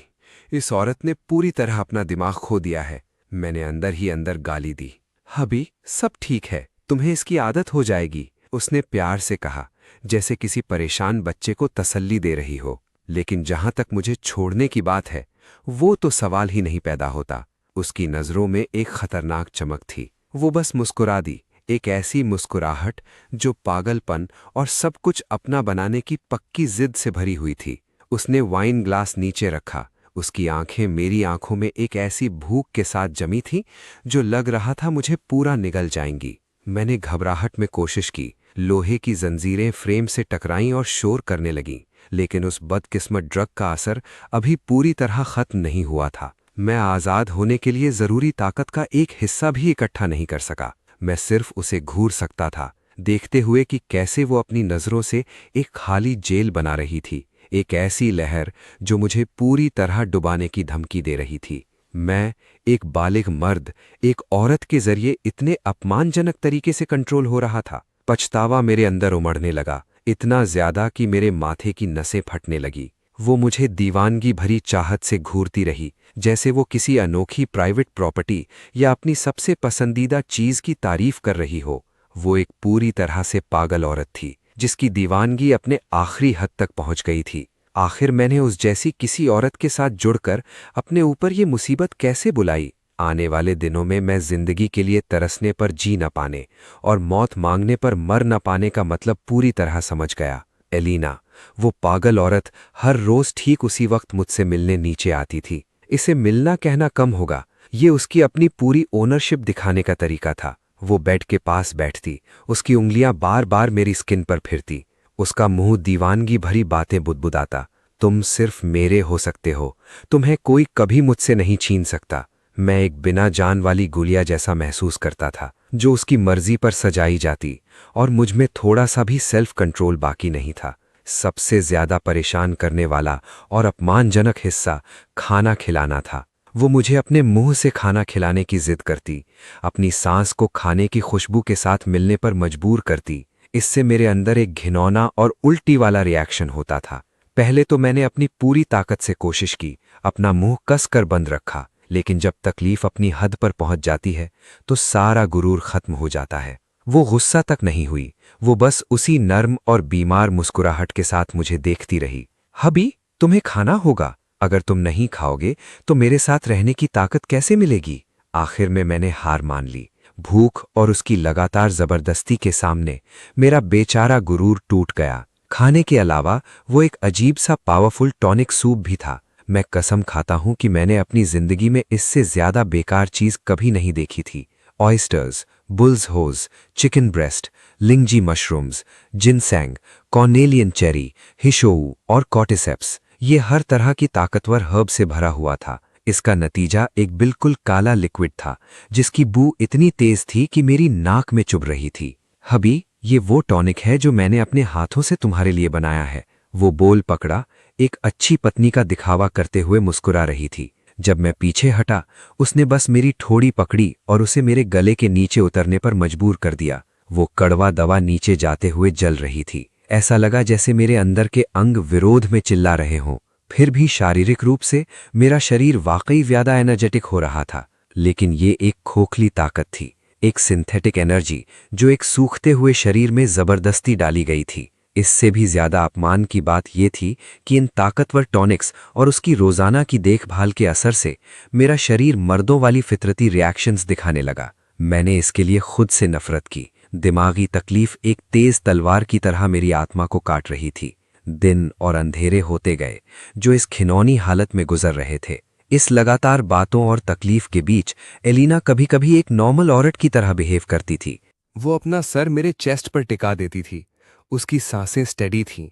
Speaker 3: इस औरत ने पूरी तरह अपना दिमाग खो दिया है। मैंने अंदर ही अंदर गाली दी। हबी, सब ठीक है, तुम्हें इसकी आदत हो जाएगी, उसने प्यार से कहा, जैसे किसी परेशान बच्चे को तसल्ली दे रही हो। लेकिन जहां तक मुझे छोड़ने की बात है, वो तो सवाल ही नहीं पैदा होता। उसकी नजरों में एक खतरनाक चमक थी। वो बस मुस्कुरा दी, एक ऐसी मुस्कुराहट जो पागलपन और सब कुछ अपना बनाने की पक्की जिद से भरी हुई थी। उसने वाइन ग्लास नीचे रखा। उसकी आंखें मेरी आंखों में एक ऐसी भूख के साथ जमी थी जो लग रहा था मुझे पूरा निगल जाएंगी। मैंने घबराहट में कोशिश की। लोहे की जंजीरें फ्रेम से टकराईं और शोर करने लगीं, लेकिन उस बदकिस्मत ड्रग का असर अभी पूरी तरह खत्म नहीं हुआ था। मैं आज़ाद होने के लिए ज़रूरी ताकत का एक हिस्सा भी इकट्ठा नहीं कर सका। मैं सिर्फ उसे घूर सकता था, देखते हुए कि कैसे वो अपनी नज़रों से एक खाली जेल बना रही थी, एक ऐसी लहर जो मुझे पूरी तरह डुबाने की धमकी दे रही थी। मैं, एक बालिग मर्द, एक औरत के जरिए इतने अपमानजनक तरीके से कंट्रोल हो रहा था। पछतावा मेरे अंदर उमड़ने लगा, इतना ज्यादा कि मेरे माथे की नसें फटने लगी। वो मुझे दीवानगी भरी चाहत से घूरती रही, जैसे वो किसी अनोखी प्राइवेट प्रॉपर्टी या अपनी सबसे पसंदीदा चीज की तारीफ कर रही हो। वो एक पूरी तरह से पागल औरत थी, जिसकी दीवानगी अपने आखिरी हद तक पहुंच गई थी। आखिर मैंने उस जैसी किसी औरत के साथ जुड़कर अपने ऊपर ये मुसीबत कैसे बुलाई? आने वाले दिनों में मैं जिंदगी के लिए तरसने पर जी न पाने और मौत मांगने पर मर न पाने का मतलब पूरी तरह समझ गया। एलिना, वो पागल औरत, हर रोज ठीक उसी वक्त मुझसे मिलने नीचे आती थी। इसे मिलना कहना कम होगा, ये उसकी अपनी पूरी ओनरशिप दिखाने का तरीका था। वो बेड के पास बैठती, उसकी उंगलियां बार बार मेरी स्किन पर फिरती, उसका मुंह दीवानगी भरी बातें बुदबुदाता। तुम सिर्फ मेरे हो सकते हो, तुम्हें कोई कभी मुझसे नहीं छीन सकता। मैं एक बिना जान वाली गुड़िया जैसा महसूस करता था, जो उसकी मर्जी पर सजाई जाती, और मुझ में थोड़ा सा भी सेल्फ कंट्रोल बाकी नहीं था। सबसे ज्यादा परेशान करने वाला और अपमानजनक हिस्सा खाना खिलाना था। वो मुझे अपने मुंह से खाना खिलाने की जिद करती, अपनी सांस को खाने की खुशबू के साथ मिलने पर मजबूर करती। इससे मेरे अंदर एक घिनौना और उल्टी वाला रिएक्शन होता था। पहले तो मैंने अपनी पूरी ताकत से कोशिश की, अपना मुंह कसकर बंद रखा, लेकिन जब तकलीफ अपनी हद पर पहुंच जाती है तो सारा गुरूर खत्म हो जाता है। वो गुस्सा तक नहीं हुई, वो बस उसी नर्म और बीमार मुस्कुराहट के साथ मुझे देखती रही। हबी, तुम्हें खाना होगा, अगर तुम नहीं खाओगे तो मेरे साथ रहने की ताकत कैसे मिलेगी? आखिर में मैंने हार मान ली। भूख और उसकी लगातार जबरदस्ती के सामने मेरा बेचारा गुरूर टूट गया। खाने के अलावा वो एक अजीब सा पावरफुल टॉनिक सूप भी था। मैं कसम खाता हूं कि मैंने अपनी जिंदगी में इससे ज्यादा बेकार चीज कभी नहीं देखी थी। ऑयस्टर्स, बुल्स होज, चिकन ब्रेस्ट, लिंगजी मशरूम्स, जिनसेंग, कॉर्नेलियन चेरी, हिशोऊ और कॉर्टिसेप्स, ये हर तरह की ताकतवर हर्ब से भरा हुआ था। इसका नतीजा एक बिल्कुल काला लिक्विड था, जिसकी बू इतनी तेज थी कि मेरी नाक में चुभ रही थी। हबी, ये वो टॉनिक है जो मैंने अपने हाथों से तुम्हारे लिए बनाया है। वो बोल पकड़ा, एक अच्छी पत्नी का दिखावा करते हुए मुस्कुरा रही थी। जब मैं पीछे हटा, उसने बस मेरी ठोड़ी पकड़ी और उसे मेरे गले के नीचे उतरने पर मजबूर कर दिया। वो कड़वा दवा नीचे जाते हुए जल रही थी। ऐसा लगा जैसे मेरे अंदर के अंग विरोध में चिल्ला रहे हों। फिर भी शारीरिक रूप से मेरा शरीर वाकई ज्यादा एनर्जेटिक हो रहा था, लेकिन ये एक खोखली ताकत थी, एक सिंथेटिक एनर्जी जो एक सूखते हुए शरीर में जबरदस्ती डाली गई थी।
Speaker 4: इससे भी ज्यादा अपमान की बात यह थी कि इन ताकतवर टॉनिक्स और उसकी रोजाना की देखभाल के असर से मेरा शरीर मर्दों वाली फितरती रिएक्शंस दिखाने लगा। मैंने इसके लिए खुद से नफरत की। दिमागी तकलीफ एक तेज तलवार की तरह मेरी आत्मा को काट रही थी। दिन और अंधेरे होते गए जो इस खिनौनी हालत में गुजर रहे थे। इस लगातार बातों और तकलीफ के बीच एलिना कभी कभी एक नॉर्मल औरत की तरह बिहेव करती थी।
Speaker 5: वो अपना सर मेरे चेस्ट पर टिका देती थी। उसकी सांसें स्टेडी थीं।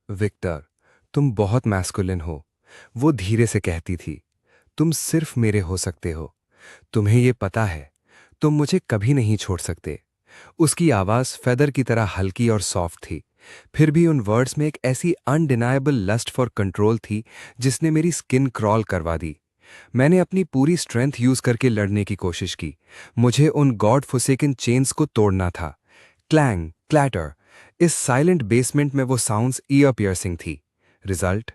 Speaker 5: विक्टर, तुम बहुत मैस्कुलिन हो, वो धीरे से कहती थी। तुम सिर्फ मेरे हो सकते हो। तुम्हें ये पता है, तुम मुझे कभी नहीं छोड़ सकते। उसकी आवाज़ फेदर की तरह हल्की और सॉफ्ट थी, फिर भी उन वर्ड्स में एक ऐसी अनडिनायबल लस्ट फॉर कंट्रोल थी जिसने मेरी स्किन क्रॉल करवा दी। मैंने अपनी पूरी स्ट्रेंथ यूज करके लड़ने की कोशिश की। मुझे उन गॉड फॉरसेकन चेन्स को तोड़ना था। क्लैंग, क्लैटर, इस साइलेंट बेसमेंट में वो साउंड्स ईयर पियर्सिंग थी। रिजल्ट?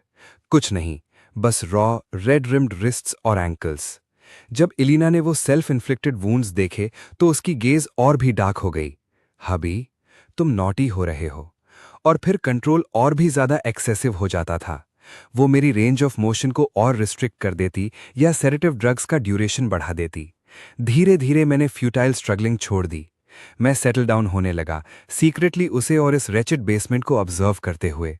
Speaker 5: कुछ नहीं, बस रॉ रेड रिम्ड रिस्ट्स और एंकल्स। जब एलिना ने वो सेल्फ इन्फ्लिक्टेड वूंड्स देखे तो उसकी गेज और भी डार्क हो गई। हबी, तुम नॉटी हो रहे हो। और फिर कंट्रोल और भी ज्यादा एक्सेसिव हो जाता था। वो मेरी रेंज ऑफ मोशन को और रिस्ट्रिक्ट कर देती या सेडेटिव ड्रग्स का ड्यूरेशन बढ़ा देती। धीरे धीरे मैंने फ्यूटाइल स्ट्रगलिंग छोड़ दी। मैं सेटल डाउन होने लगा, सीक्रेटली उसे और इस रेचेड बेसमेंट को ऑब्जर्व करते हुए।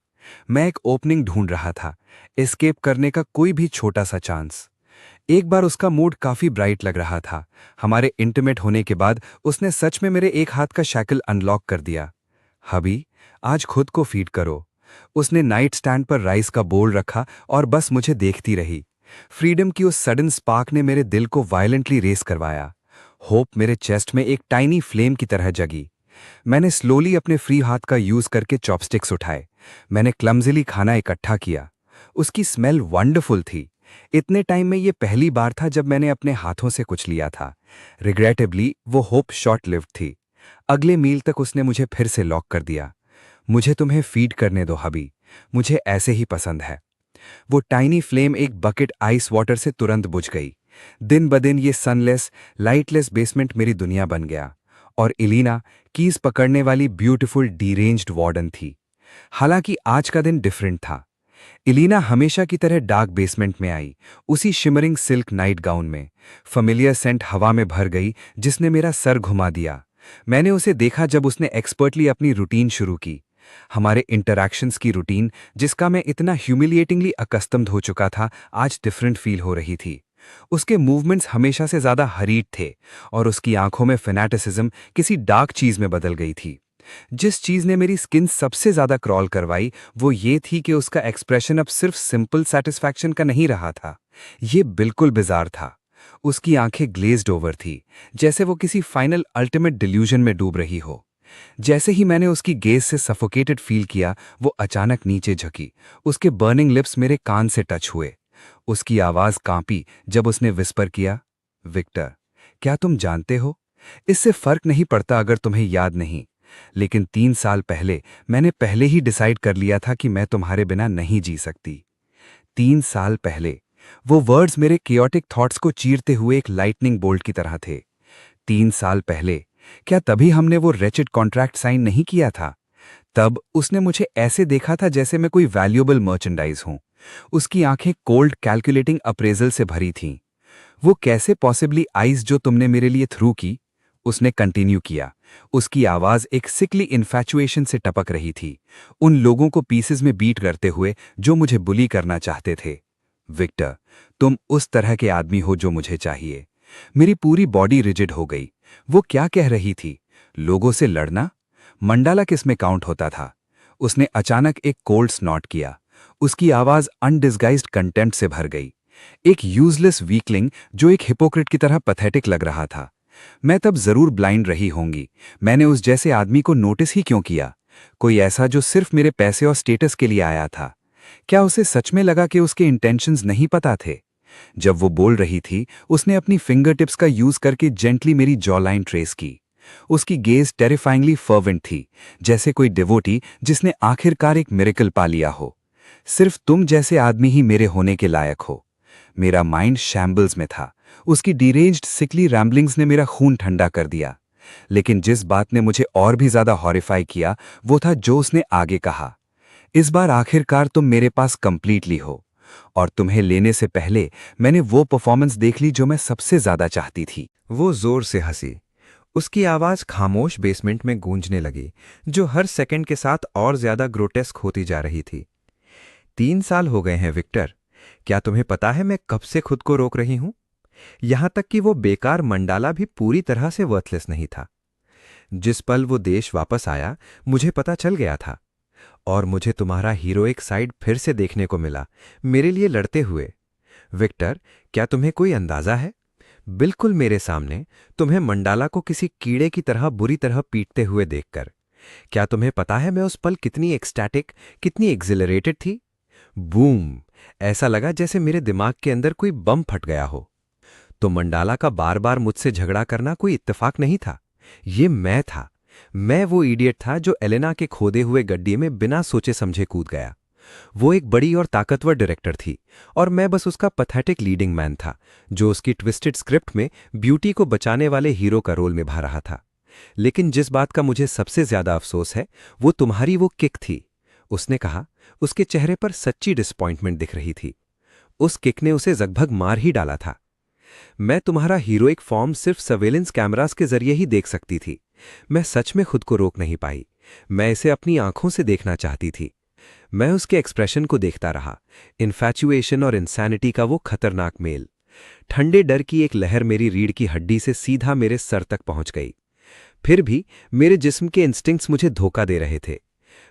Speaker 5: मैं एक ओपनिंग ढूंढ रहा था, एस्केप करने का कोई भी छोटा सा चांस। एक बार उसका मूड काफी ब्राइट लग रहा था। हमारे इंटीमेट होने के बाद उसने सच में मेरे एक हाथ का शैकल अनलॉक कर दिया। हबी, आज खुद को फीड करो। उसने नाइट स्टैंड पर राइस का बोल रखा और बस मुझे देखती रही। फ्रीडम की उस सडन स्पार्क ने मेरे दिल को वायलेंटली रेस करवाया। होप मेरे चेस्ट में एक टाइनी फ्लेम की तरह जगी। मैंने स्लोली अपने फ्री हाथ का यूज करके चॉपस्टिक्स उठाए। मैंने क्लमजिली खाना इकट्ठा किया। उसकी स्मेल वंडरफुल थी। इतने टाइम में ये पहली बार था जब मैंने अपने हाथों से कुछ लिया था। रिग्रेटेबली वो होप शॉर्ट लिव्ड थी। अगले मील तक उसने मुझे फिर से लॉक कर दिया। मुझे तुम्हें फीड करने दो हबी, मुझे ऐसे ही पसंद है। वो टाइनी फ्लेम एक बकेट आइस वाटर से तुरंत बुझ गई। दिन ब दिन ये सनलेस, लाइटलेस बेसमेंट मेरी दुनिया बन गया। और एलिना कीज पकड़ने वाली ब्यूटीफुल डीरेंज्ड वार्डन थी। हालांकि आज का दिन डिफरेंट था। एलिना हमेशा की तरह डार्क बेसमेंट में आई, उसी शिमरिंग सिल्क नाइट गाउन में। फमिलियर सेंट हवा में भर गई जिसने मेरा सर घुमा दिया। मैंने उसे देखा जब उसने एक्सपर्टली अपनी रूटीन शुरू की। हमारे इंटरैक्शंस की रूटीन, जिसका मैं इतना ह्यूमिलिएटिंगली अकस्टम्ड हो चुका था, आज डिफरेंट फील हो रही थी। उसके मूवमेंट्स हमेशा से ज्यादा हरीट थे और उसकी आंखों में फैनेटिसिज्म किसी डार्क चीज में बदल गई थी। जिस चीज ने मेरी स्किन सबसे ज्यादा क्रॉल करवाई वो ये थी कि उसका एक्सप्रेशन अब सिर्फ सिंपल सेटिस्फैक्शन का नहीं रहा था। ये बिल्कुल बिजार था। उसकी आंखें ग्लेज्ड ओवर थी, जैसे वो किसी फाइनल अल्टीमेट डिल्यूजन में डूब रही हो। जैसे ही मैंने उसकी गेज से सफोकेटेड फील किया, वो अचानक नीचे झुकी। उसके बर्निंग लिप्स मेरे कान से टच हुए। उसकी आवाज कांपी जब उसने विस्पर किया, विक्टर, क्या तुम जानते हो, इससे फर्क नहीं पड़ता अगर तुम्हें याद नहीं, लेकिन 3 साल पहले मैंने पहले ही डिसाइड कर लिया था कि मैं तुम्हारे बिना नहीं जी सकती। 3 साल पहले। वो वर्ड्स मेरे केओटिक थॉट्स को चीरते हुए एक लाइटनिंग बोल्ट की तरह थे। 3 साल पहले। क्या तभी हमने वो रेचेड कॉन्ट्रैक्ट साइन नहीं किया था? तब उसने मुझे ऐसे देखा था जैसे मैं कोई वैल्यूएबल मर्चेंडाइज हूं। उसकी आंखें कोल्ड कैलकुलेटिंग अप्रेजल से भरी थीं। वो कैसे पॉसिबली आइज जो तुमने मेरे लिए थ्रू की? उसने कंटिन्यू किया। उसकी आवाज एक सिकली इन्फैचुएशन से टपक रही थी, उन लोगों को पीसेस में बीट करते हुए जो मुझे बुली करना चाहते थे। विक्टर, तुम उस तरह के आदमी हो जो मुझे चाहिए। मेरी पूरी बॉडी रिजिड हो गई। वो क्या कह रही थी? लोगों से लड़ना? मंडाला किस में काउंट होता था? उसने अचानक एक कोल्ड स्नॉट किया। उसकी आवाज अनडिस्गाइज्ड कंटेम्प्ट से भर गई। एक यूजलेस वीकलिंग जो एक हिपोक्रेट की तरह पैथेटिक लग रहा था। मैं तब जरूर ब्लाइंड रही होंगी। मैंने उस जैसे आदमी को नोटिस ही क्यों किया? कोई ऐसा जो सिर्फ मेरे पैसे और स्टेटस के लिए आया था। क्या उसे सच में लगा कि उसके इंटेंशंस नहीं पता थे? जब वो बोल रही थी, उसने अपनी फिंगर टिप्स का यूज करके जेंटली मेरी जॉ लाइन ट्रेस की। उसकी गेज टेरिफाइंगली फर्वेंट थी, जैसे कोई डिवोटी जिसने आखिरकार एक मिरेकल पा लिया हो। सिर्फ तुम जैसे आदमी ही मेरे होने के लायक हो। मेरा माइंड शैम्बल्स में था। उसकी डीरेंज्ड सिकली रैम्बलिंग्स ने मेरा खून ठंडा कर दिया। लेकिन जिस बात ने मुझे और भी ज्यादा हॉरिफाई किया वो था जो उसने आगे कहा, इस बार आखिरकार तुम मेरे पास कंप्लीटली हो, और तुम्हें लेने से पहले मैंने वो परफॉर्मेंस देख ली जो मैं सबसे ज्यादा चाहती थी।
Speaker 2: वो जोर से हंसी। उसकी आवाज खामोश बेसमेंट में गूंजने लगी, जो हर सेकंड के साथ और ज्यादा ग्रोटेस्क होती जा रही थी। 3 साल हो गए हैं विक्टर। क्या तुम्हें पता है मैं कब से खुद को रोक रही हूं? यहां तक कि वो बेकार मंडाला भी पूरी तरह से वर्थलेस नहीं था। जिस पल वो देश वापस आया मुझे पता चल गया था, और मुझे तुम्हारा हीरोइक साइड फिर से देखने को मिला, मेरे लिए लड़ते हुए। विक्टर, क्या तुम्हें कोई अंदाजा है? बिल्कुल मेरे सामने, तुम्हें मंडाला को किसी कीड़े की तरह बुरी तरह पीटते हुए देखकर। क्या तुम्हें पता है मैं उस पल कितनी एक्सटैटिक, कितनी एक्सिलरेटेड थी? बूम! ऐसा लगा जैसे मेरे दिमाग के अंदर कोई बम फट गया हो। तो मंडाला का बार बार मुझसे झगड़ा करना कोई इत्तेफाक नहीं था। ये मैं था। मैं वो इडियट था जो एलेना के खोदे हुए गड्ढे में बिना सोचे समझे कूद गया। वो एक बड़ी और ताकतवर डायरेक्टर थी, और मैं बस उसका पैथेटिक लीडिंग मैन था, जो उसकी ट्विस्टेड स्क्रिप्ट में ब्यूटी को बचाने वाले हीरो का रोल निभा रहा था। लेकिन जिस बात का मुझे सबसे ज्यादा अफसोस है वो तुम्हारी वो किक थी, उसने कहा। उसके चेहरे पर सच्ची डिसअपॉइंटमेंट दिख रही थी। उस किक ने उसे लगभग मार ही डाला था। मैं तुम्हारा हीरोइक फॉर्म सिर्फ सर्वेलेंस कैमरास के जरिए ही देख सकती थी। मैं सच में खुद को रोक नहीं पाई। मैं इसे अपनी आंखों से देखना चाहती थी। मैं उसके एक्सप्रेशन को देखता रहा, इन्फैचुएशन और इंसैनिटी का वो खतरनाक मेल। ठंडे डर की एक लहर मेरी रीढ़ की हड्डी से सीधा मेरे सर तक पहुंच गई। फिर भी मेरे जिस्म के इंस्टिंक्ट्स मुझे धोखा दे रहे थे।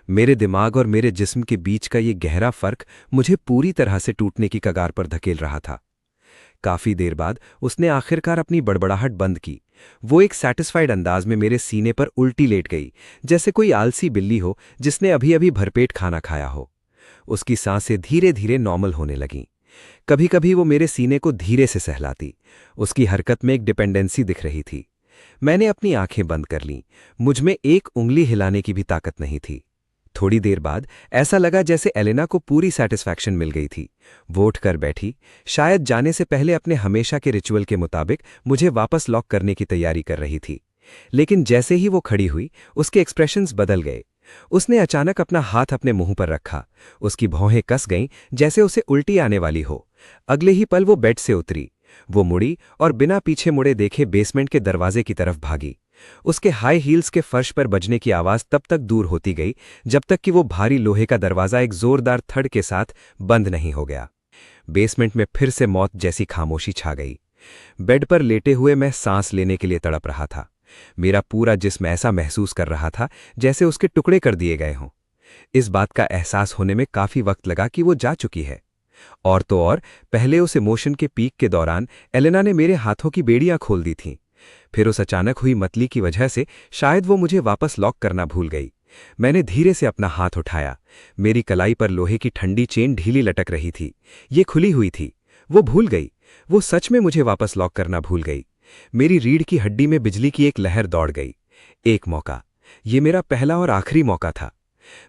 Speaker 2: मेरे दिमाग और मेरे जिस्म के बीच का ये गहरा फर्क मुझे पूरी तरह से टूटने की कगार पर धकेल रहा था। काफी देर बाद उसने आखिरकार अपनी बड़बड़ाहट बंद की। वो एक सैटिस्फाइड अंदाज में मेरे सीने पर उल्टी लेट गई, जैसे कोई आलसी बिल्ली हो जिसने अभी अभी भरपेट खाना खाया हो। उसकी सांसें धीरे धीरे नॉर्मल होने लगीं। कभी कभी वो मेरे सीने को धीरे से सहलाती। उसकी हरकत में एक डिपेंडेंसी दिख रही थी। मैंने अपनी आंखें बंद कर लीं। मुझमें एक उंगली हिलाने की भी ताकत नहीं थी। थोड़ी देर बाद ऐसा लगा जैसे एलेना को पूरी सेटिस्फैक्शन मिल गई थी। वो उठकर बैठी, शायद जाने से पहले अपने हमेशा के रिचुअल के मुताबिक मुझे वापस लॉक करने की तैयारी कर रही थी। लेकिन जैसे ही वो खड़ी हुई, उसके एक्सप्रेशंस बदल गए। उसने अचानक अपना हाथ अपने मुंह पर रखा। उसकी भौहें कस गईं जैसे उसे उल्टी आने वाली हो। अगले ही पल वो बेड से उतरी। वो मुड़ी और बिना पीछे मुड़े देखे बेसमेंट के दरवाजे की तरफ भागी। उसके हाई हील्स के फर्श पर बजने की आवाज तब तक दूर होती गई जब तक कि वो भारी लोहे का दरवाजा एक जोरदार थड़ के साथ बंद नहीं हो गया। बेसमेंट में फिर से मौत जैसी खामोशी छा गई। बेड पर लेटे हुए मैं सांस लेने के लिए तड़प रहा था। मेरा पूरा जिस्म ऐसा महसूस कर रहा था जैसे उसके टुकड़े कर दिए गए हों। इस बात का एहसास होने में काफी वक्त लगा कि वो जा चुकी है। और तो और, पहले उस इमोशन के पीक के दौरान एलेना ने मेरे हाथों की बेड़ियां खोल दी थीं। फिर उस अचानक हुई मतली की वजह से शायद वो मुझे वापस लॉक करना भूल गई। मैंने धीरे से अपना हाथ उठाया। मेरी कलाई पर लोहे की ठंडी चेन ढीली लटक रही थी। ये खुली हुई थी। वो भूल गई। वो सच में मुझे वापस लॉक करना भूल गई। मेरी रीढ़ की हड्डी में बिजली की एक लहर दौड़ गई। एक मौका। ये मेरा पहला और आखिरी मौका था।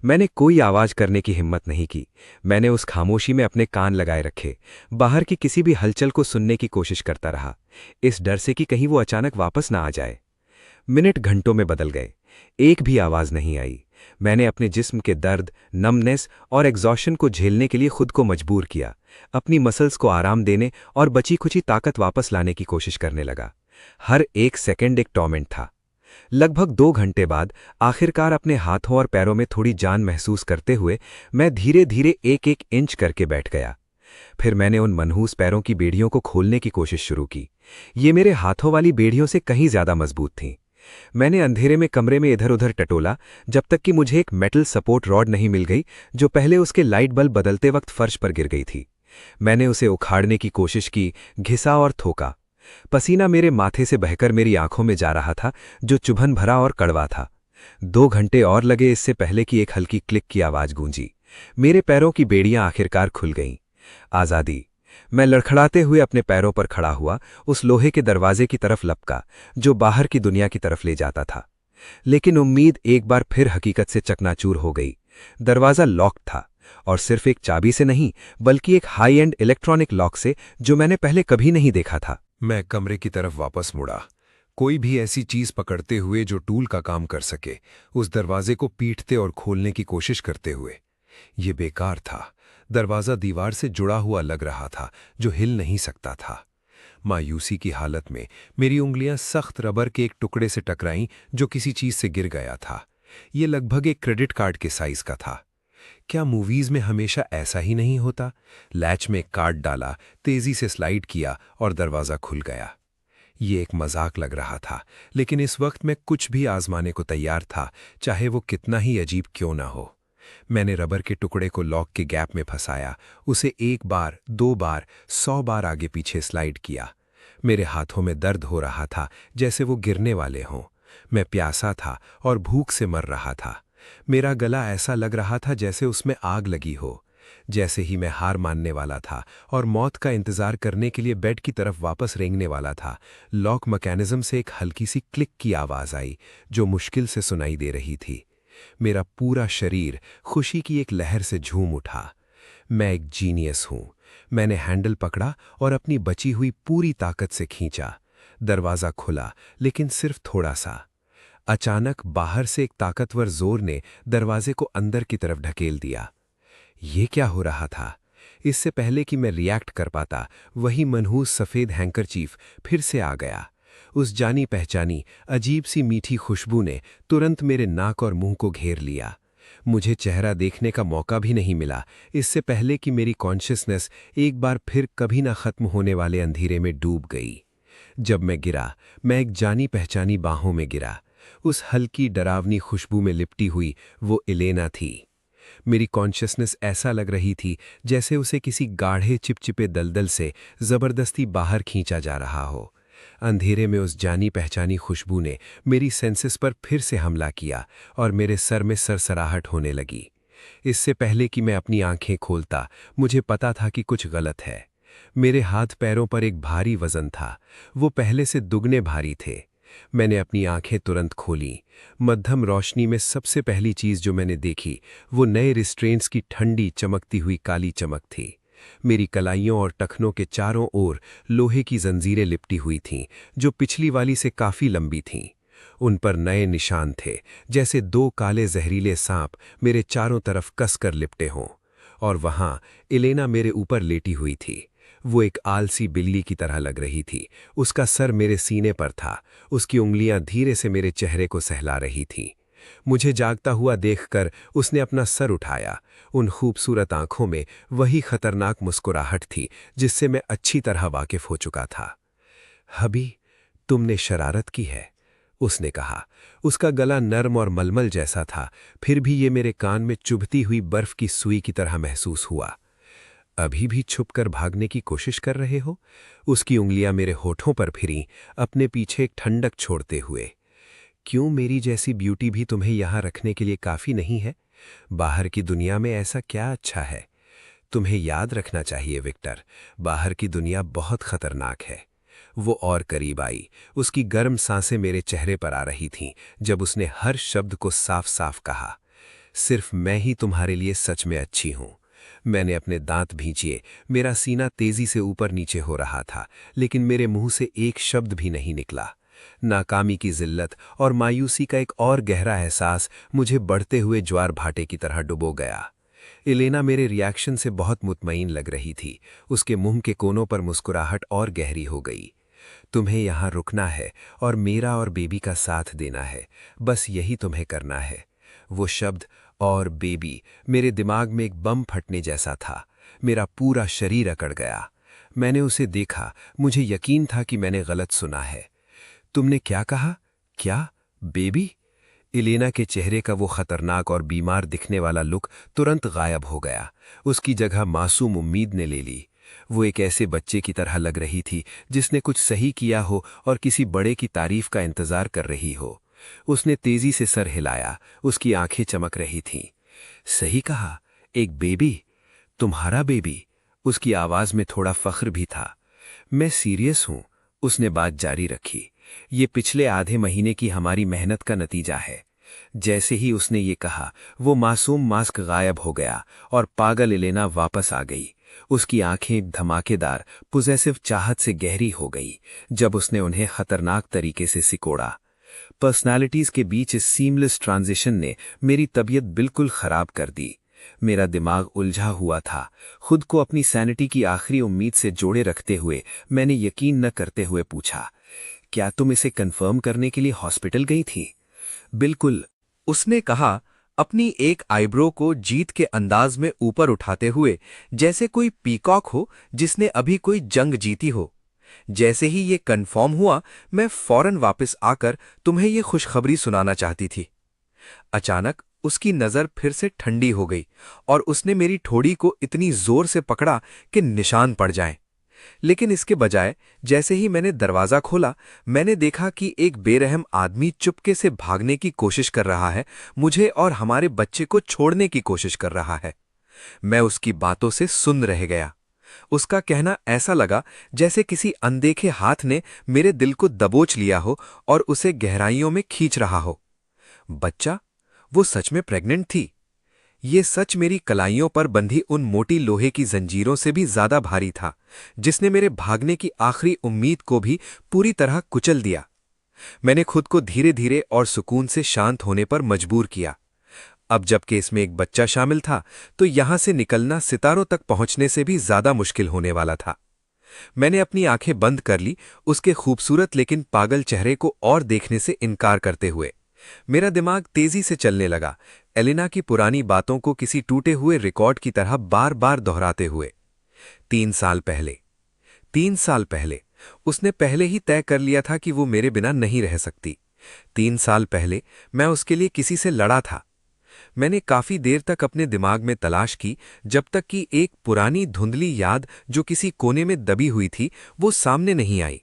Speaker 2: मैंने कोई आवाज करने की हिम्मत नहीं की। मैंने उस खामोशी में अपने कान लगाए रखे, बाहर की किसी भी हलचल को सुनने की कोशिश करता रहा, इस डर से कि कहीं वो अचानक वापस ना आ जाए। मिनट घंटों में बदल गए। एक भी आवाज नहीं आई। मैंने अपने जिस्म के दर्द, नमनेस और एग्जॉशन को झेलने के लिए खुद को मजबूर किया, अपनी मसल्स को आराम देने और बची खुची ताकत वापस लाने की कोशिश करने लगा। हर एक सेकंड एक टॉर्मेंट था। लगभग 2 घंटे बाद आखिरकार अपने हाथों और पैरों में थोड़ी जान महसूस करते हुए मैं धीरे धीरे एक एक इंच करके बैठ गया। फिर मैंने उन मनहूस पैरों की बेड़ियों को खोलने की कोशिश शुरू की। ये मेरे हाथों वाली बेड़ियों से कहीं ज्यादा मजबूत थीं। मैंने अंधेरे में कमरे में इधर उधर टटोला, जब तक कि मुझे एक मेटल सपोर्ट रॉड नहीं मिल गई जो पहले उसके लाइट बल्ब बदलते वक्त फर्श पर गिर गई थी। मैंने उसे उखाड़ने की कोशिश की, घिसा और थोका। पसीना मेरे माथे से बहकर मेरी आंखों में जा रहा था, जो चुभन भरा और कड़वा था। 2 घंटे और लगे इससे पहले कि एक हल्की क्लिक की आवाज गूंजी। मेरे पैरों की बेड़ियां आखिरकार खुल गईं। आजादी। मैं लड़खड़ाते हुए अपने पैरों पर खड़ा हुआ, उस लोहे के दरवाजे की तरफ लपका जो बाहर की दुनिया की तरफ ले जाता था। लेकिन उम्मीद एक बार फिर हकीकत से चकनाचूर हो गई। दरवाजा लॉक था, और सिर्फ एक चाबी से नहीं बल्कि एक हाई एंड इलेक्ट्रॉनिक लॉक से, जो मैंने पहले कभी नहीं देखा था।
Speaker 3: मैं कमरे की तरफ वापस मुड़ा।
Speaker 5: कोई भी ऐसी चीज पकड़ते हुए जो टूल का काम कर सके, उस दरवाजे को पीटते और खोलने की कोशिश करते हुए। ये बेकार था। दरवाजा दीवार से जुड़ा हुआ लग रहा था, जो हिल नहीं सकता था। मायूसी की हालत में मेरी उंगलियां सख्त रबर के एक टुकड़े से टकराईं जो किसी चीज से गिर गया था। ये लगभग एक क्रेडिट कार्ड के साइज का था। क्या मूवीज में हमेशा ऐसा ही नहीं होता? लैच में एक कार्ड डाला, तेजी से स्लाइड किया और दरवाजा खुल गया। ये एक मजाक लग रहा था, लेकिन इस वक्त मैं कुछ भी आजमाने को तैयार था, चाहे वो कितना ही अजीब क्यों ना हो। मैंने रबर के टुकड़े को लॉक के गैप में फंसाया, उसे 1 बार, 2 बार, 100 बार आगे पीछे स्लाइड किया। मेरे हाथों में दर्द हो रहा था, जैसे वो गिरने वाले हों। मैं प्यासा था और भूख से मर रहा था। मेरा गला ऐसा लग रहा था जैसे उसमें आग लगी हो। जैसे ही मैं हार मानने वाला था और मौत का इंतजार करने के लिए बेड की तरफ वापस रेंगने वाला था, लॉक मैकेनिज्म से एक हल्की सी क्लिक की आवाज आई, जो मुश्किल से सुनाई दे रही थी। मेरा पूरा शरीर खुशी की एक लहर से झूम उठा। मैं एक जीनियस हूं। मैंने हैंडल पकड़ा और अपनी बची हुई पूरी ताकत से खींचा। दरवाजा खुला, लेकिन सिर्फ थोड़ा सा। अचानक बाहर से एक ताकतवर जोर ने दरवाजे को अंदर की तरफ ढकेल दिया। ये क्या हो रहा था? इससे पहले कि मैं रिएक्ट कर पाता, वही मनहूस सफेद हैंकरचीफ फिर से आ गया। उस जानी पहचानी अजीब सी मीठी खुशबू ने तुरंत मेरे नाक और मुंह को घेर लिया। मुझे चेहरा देखने का मौका भी नहीं मिला, इससे पहले कि मेरी कॉन्शियसनेस एक बार फिर कभी ना खत्म होने वाले अंधेरे में डूब गई। जब मैं गिरा, मैं एक जानी पहचानी बाहों में गिरा। उस हल्की डरावनी खुशबू में लिपटी हुई वो एलेना थी। मेरी कॉन्शियसनेस ऐसा लग रही थी जैसे उसे किसी गाढ़े चिपचिपे दलदल से जबरदस्ती बाहर खींचा जा रहा हो। अंधेरे में उस जानी पहचानी खुशबू ने मेरी सेंसेस पर फिर से हमला किया और मेरे सर में सरसराहट होने लगी। इससे पहले कि मैं अपनी आंखें खोलता, मुझे पता था कि कुछ गलत है। मेरे हाथ पैरों पर एक भारी वजन था, वो पहले से दुगने भारी थे। मैंने अपनी आंखें तुरंत खोलीं। मध्यम रोशनी में सबसे पहली चीज जो मैंने देखी, वो नए रिस्ट्रेंट्स की ठंडी चमकती हुई काली चमक थी। मेरी कलाइयों और टखनों के चारों ओर लोहे की जंजीरें लिपटी हुई थीं, जो पिछली वाली से काफी लंबी थीं। उन पर नए निशान थे, जैसे 2 काले जहरीले सांप मेरे चारों तरफ कसकर लिपटे हों। और वहां एलेना मेरे ऊपर लेटी हुई थी। वो एक आलसी बिल्ली की तरह लग रही थी। उसका सर मेरे सीने पर था। उसकी उंगलियां धीरे से मेरे चेहरे को सहला रही थीं। मुझे जागता हुआ देखकर उसने अपना सर उठाया। उन खूबसूरत आंखों में वही खतरनाक मुस्कुराहट थी जिससे मैं अच्छी तरह वाकिफ हो चुका था। हबी, तुमने शरारत की है, उसने कहा। उसका गला नर्म और मलमल जैसा था, फिर भी ये मेरे कान में चुभती हुई बर्फ की सुई की तरह महसूस हुआ। अभी भी छुपकर भागने की कोशिश कर रहे हो? उसकी उंगलियां मेरे होठों पर फिरीं, अपने पीछे एक ठंडक छोड़ते हुए। क्यों मेरी जैसी ब्यूटी भी तुम्हें यहां रखने के लिए काफी नहीं है? बाहर की दुनिया में ऐसा क्या अच्छा है? तुम्हें याद रखना चाहिए विक्टर, बाहर की दुनिया बहुत खतरनाक है। वो और करीब आई। उसकी गर्म सांसें मेरे चेहरे पर आ रही थीं जब उसने हर शब्द को साफ साफ कहा। सिर्फ मैं ही तुम्हारे लिए सच में अच्छी हूं। मैंने अपने दांत भींचे। मेरा सीना तेजी से ऊपर नीचे हो रहा था, लेकिन मेरे मुंह से एक शब्द भी नहीं निकला। नाकामी की जिल्लत और मायूसी का एक और गहरा एहसास मुझे बढ़ते हुए ज्वार भाटे की तरह डुबो गया। एलेना मेरे रिएक्शन से बहुत मुतमईन लग रही थी। उसके मुंह के कोनों पर मुस्कुराहट और गहरी हो गई। तुम्हें यहाँ रुकना है और मेरा और बेबी का साथ देना है, बस यही तुम्हें करना है। वो शब्द और बेबी मेरे दिमाग में एक बम फटने जैसा था। मेरा पूरा शरीर अकड़ गया। मैंने उसे देखा। मुझे यकीन था कि मैंने गलत सुना है। तुमने क्या कहा? क्या बेबी? एलेना के चेहरे का वो खतरनाक और बीमार दिखने वाला लुक तुरंत गायब हो गया। उसकी जगह मासूम उम्मीद ने ले ली। वो एक ऐसे बच्चे की तरह लग रही थी जिसने कुछ सही किया हो और किसी बड़े की तारीफ का इंतजार कर रही हो। उसने तेजी से सर हिलाया। उसकी आंखें चमक रही थीं। सही कहा, एक बेबी? तुम्हारा बेबी? उसकी आवाज में थोड़ा फख्र भी था। मैं सीरियस हूं, उसने बात जारी रखी। ये पिछले आधे महीने की हमारी मेहनत का नतीजा है। जैसे ही उसने ये कहा, वो मासूम मास्क गायब हो गया और पागल एलेना वापस आ गई।
Speaker 4: उसकी आंखें धमाकेदार पोजेसिव चाहत से गहरी हो गई जब उसने उन्हें खतरनाक तरीके से सिकोड़ा। पर्सनालिटीज के बीच इस सीमलेस ट्रांजिशन ने मेरी तबीयत बिल्कुल खराब कर दी। मेरा दिमाग उलझा हुआ था। खुद को अपनी सैनिटी की आखिरी उम्मीद से जोड़े रखते हुए मैंने यकीन न करते हुए पूछा, क्या तुम इसे कंफर्म करने के लिए हॉस्पिटल गई थी?
Speaker 1: बिल्कुल, उसने कहा, अपनी एक आईब्रो को जीत के अंदाज में ऊपर उठाते हुए, जैसे कोई पीकॉक हो जिसने अभी कोई जंग जीती हो। जैसे ही ये कन्फर्म हुआ, मैं फौरन वापस आकर तुम्हें ये खुशखबरी सुनाना चाहती थी। अचानक उसकी नजर फिर से ठंडी हो गई और उसने मेरी ठोड़ी को इतनी जोर से पकड़ा कि निशान पड़ जाएं। लेकिन इसके बजाय जैसे ही मैंने दरवाजा खोला, मैंने देखा कि एक बेरहम आदमी चुपके से भागने की कोशिश कर रहा है, मुझे और हमारे बच्चे को छोड़ने की कोशिश कर रहा है। मैं उसकी बातों से सुन रह गया। उसका कहना ऐसा लगा जैसे किसी अनदेखे हाथ ने मेरे दिल को दबोच लिया हो और उसे गहराइयों में खींच रहा हो। बच्चा? वो सच में प्रेग्नेंट थी। ये सच मेरी कलाइयों पर बंधी उन मोटी लोहे की जंजीरों से भी ज्यादा भारी था, जिसने मेरे भागने की आखिरी उम्मीद को भी पूरी तरह कुचल दिया। मैंने खुद को धीरे धीरे और सुकून से शांत होने पर मजबूर किया। अब जबकि इसमें एक बच्चा शामिल था, तो यहां से निकलना सितारों तक पहुंचने से भी ज्यादा मुश्किल होने वाला था। मैंने अपनी आंखें बंद कर ली, उसके खूबसूरत लेकिन पागल चेहरे को और देखने से इनकार करते हुए। मेरा दिमाग तेजी से चलने लगा, एलिना की पुरानी बातों को किसी टूटे हुए रिकॉर्ड की तरह बार बार दोहराते हुए। 3 साल पहले उसने पहले ही तय कर लिया था कि वो मेरे बिना नहीं रह सकती। 3 साल पहले मैं उसके लिए किसी से लड़ा था। मैंने काफी देर तक अपने दिमाग में तलाश की, जब तक कि एक पुरानी धुंधली याद जो किसी कोने में दबी हुई थी, वो सामने नहीं आई।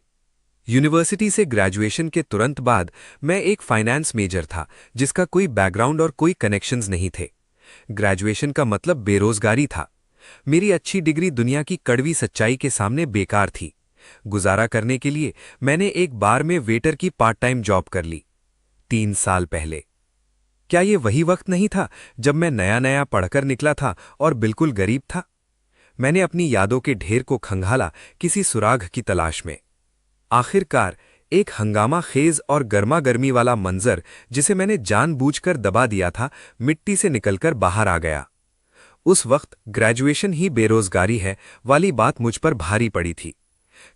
Speaker 1: यूनिवर्सिटी से ग्रेजुएशन के तुरंत बाद मैं एक फाइनेंस मेजर था, जिसका कोई बैकग्राउंड और कोई कनेक्शंस नहीं थे। ग्रेजुएशन का मतलब बेरोजगारी था। मेरी अच्छी डिग्री दुनिया की कड़वी सच्चाई के सामने बेकार थी। गुजारा करने के लिए मैंने एक बार में वेटर की पार्ट टाइम जॉब कर ली। 3 साल पहले। क्या ये वही वक्त नहीं था जब मैं नया नया पढ़कर निकला था और बिल्कुल गरीब था? मैंने अपनी यादों के ढेर को खंगाला किसी सुराग की तलाश में। आखिरकार एक हंगामा खेज और गर्मा गर्मी वाला मंजर, जिसे मैंने जानबूझकर दबा दिया था, मिट्टी से निकलकर बाहर आ गया। उस वक्त ग्रेजुएशन ही बेरोजगारी है वाली बात मुझ पर भारी पड़ी थी।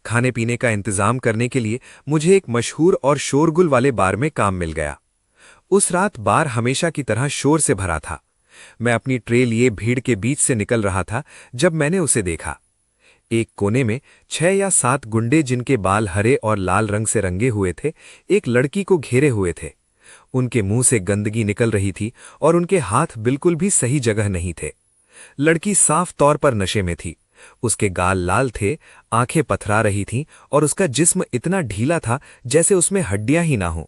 Speaker 1: खाने पीने का इंतजाम करने के लिए मुझे एक मशहूर और शोरगुल वाले बार में काम मिल गया। उस रात बार हमेशा की तरह शोर से भरा था। मैं अपनी ट्रे लिए भीड़ के बीच से निकल रहा था जब मैंने उसे देखा। एक कोने में 6 या 7 गुंडे, जिनके बाल हरे और लाल रंग से रंगे हुए थे, एक लड़की को घेरे हुए थे। उनके मुंह से गंदगी निकल रही थी और उनके हाथ बिल्कुल भी सही जगह नहीं थे। लड़की साफ तौर पर नशे में थी। उसके गाल लाल थे, आंखें पथरा रही थीं और उसका जिस्म इतना ढीला था जैसे उसमें हड्डियां ही ना हों।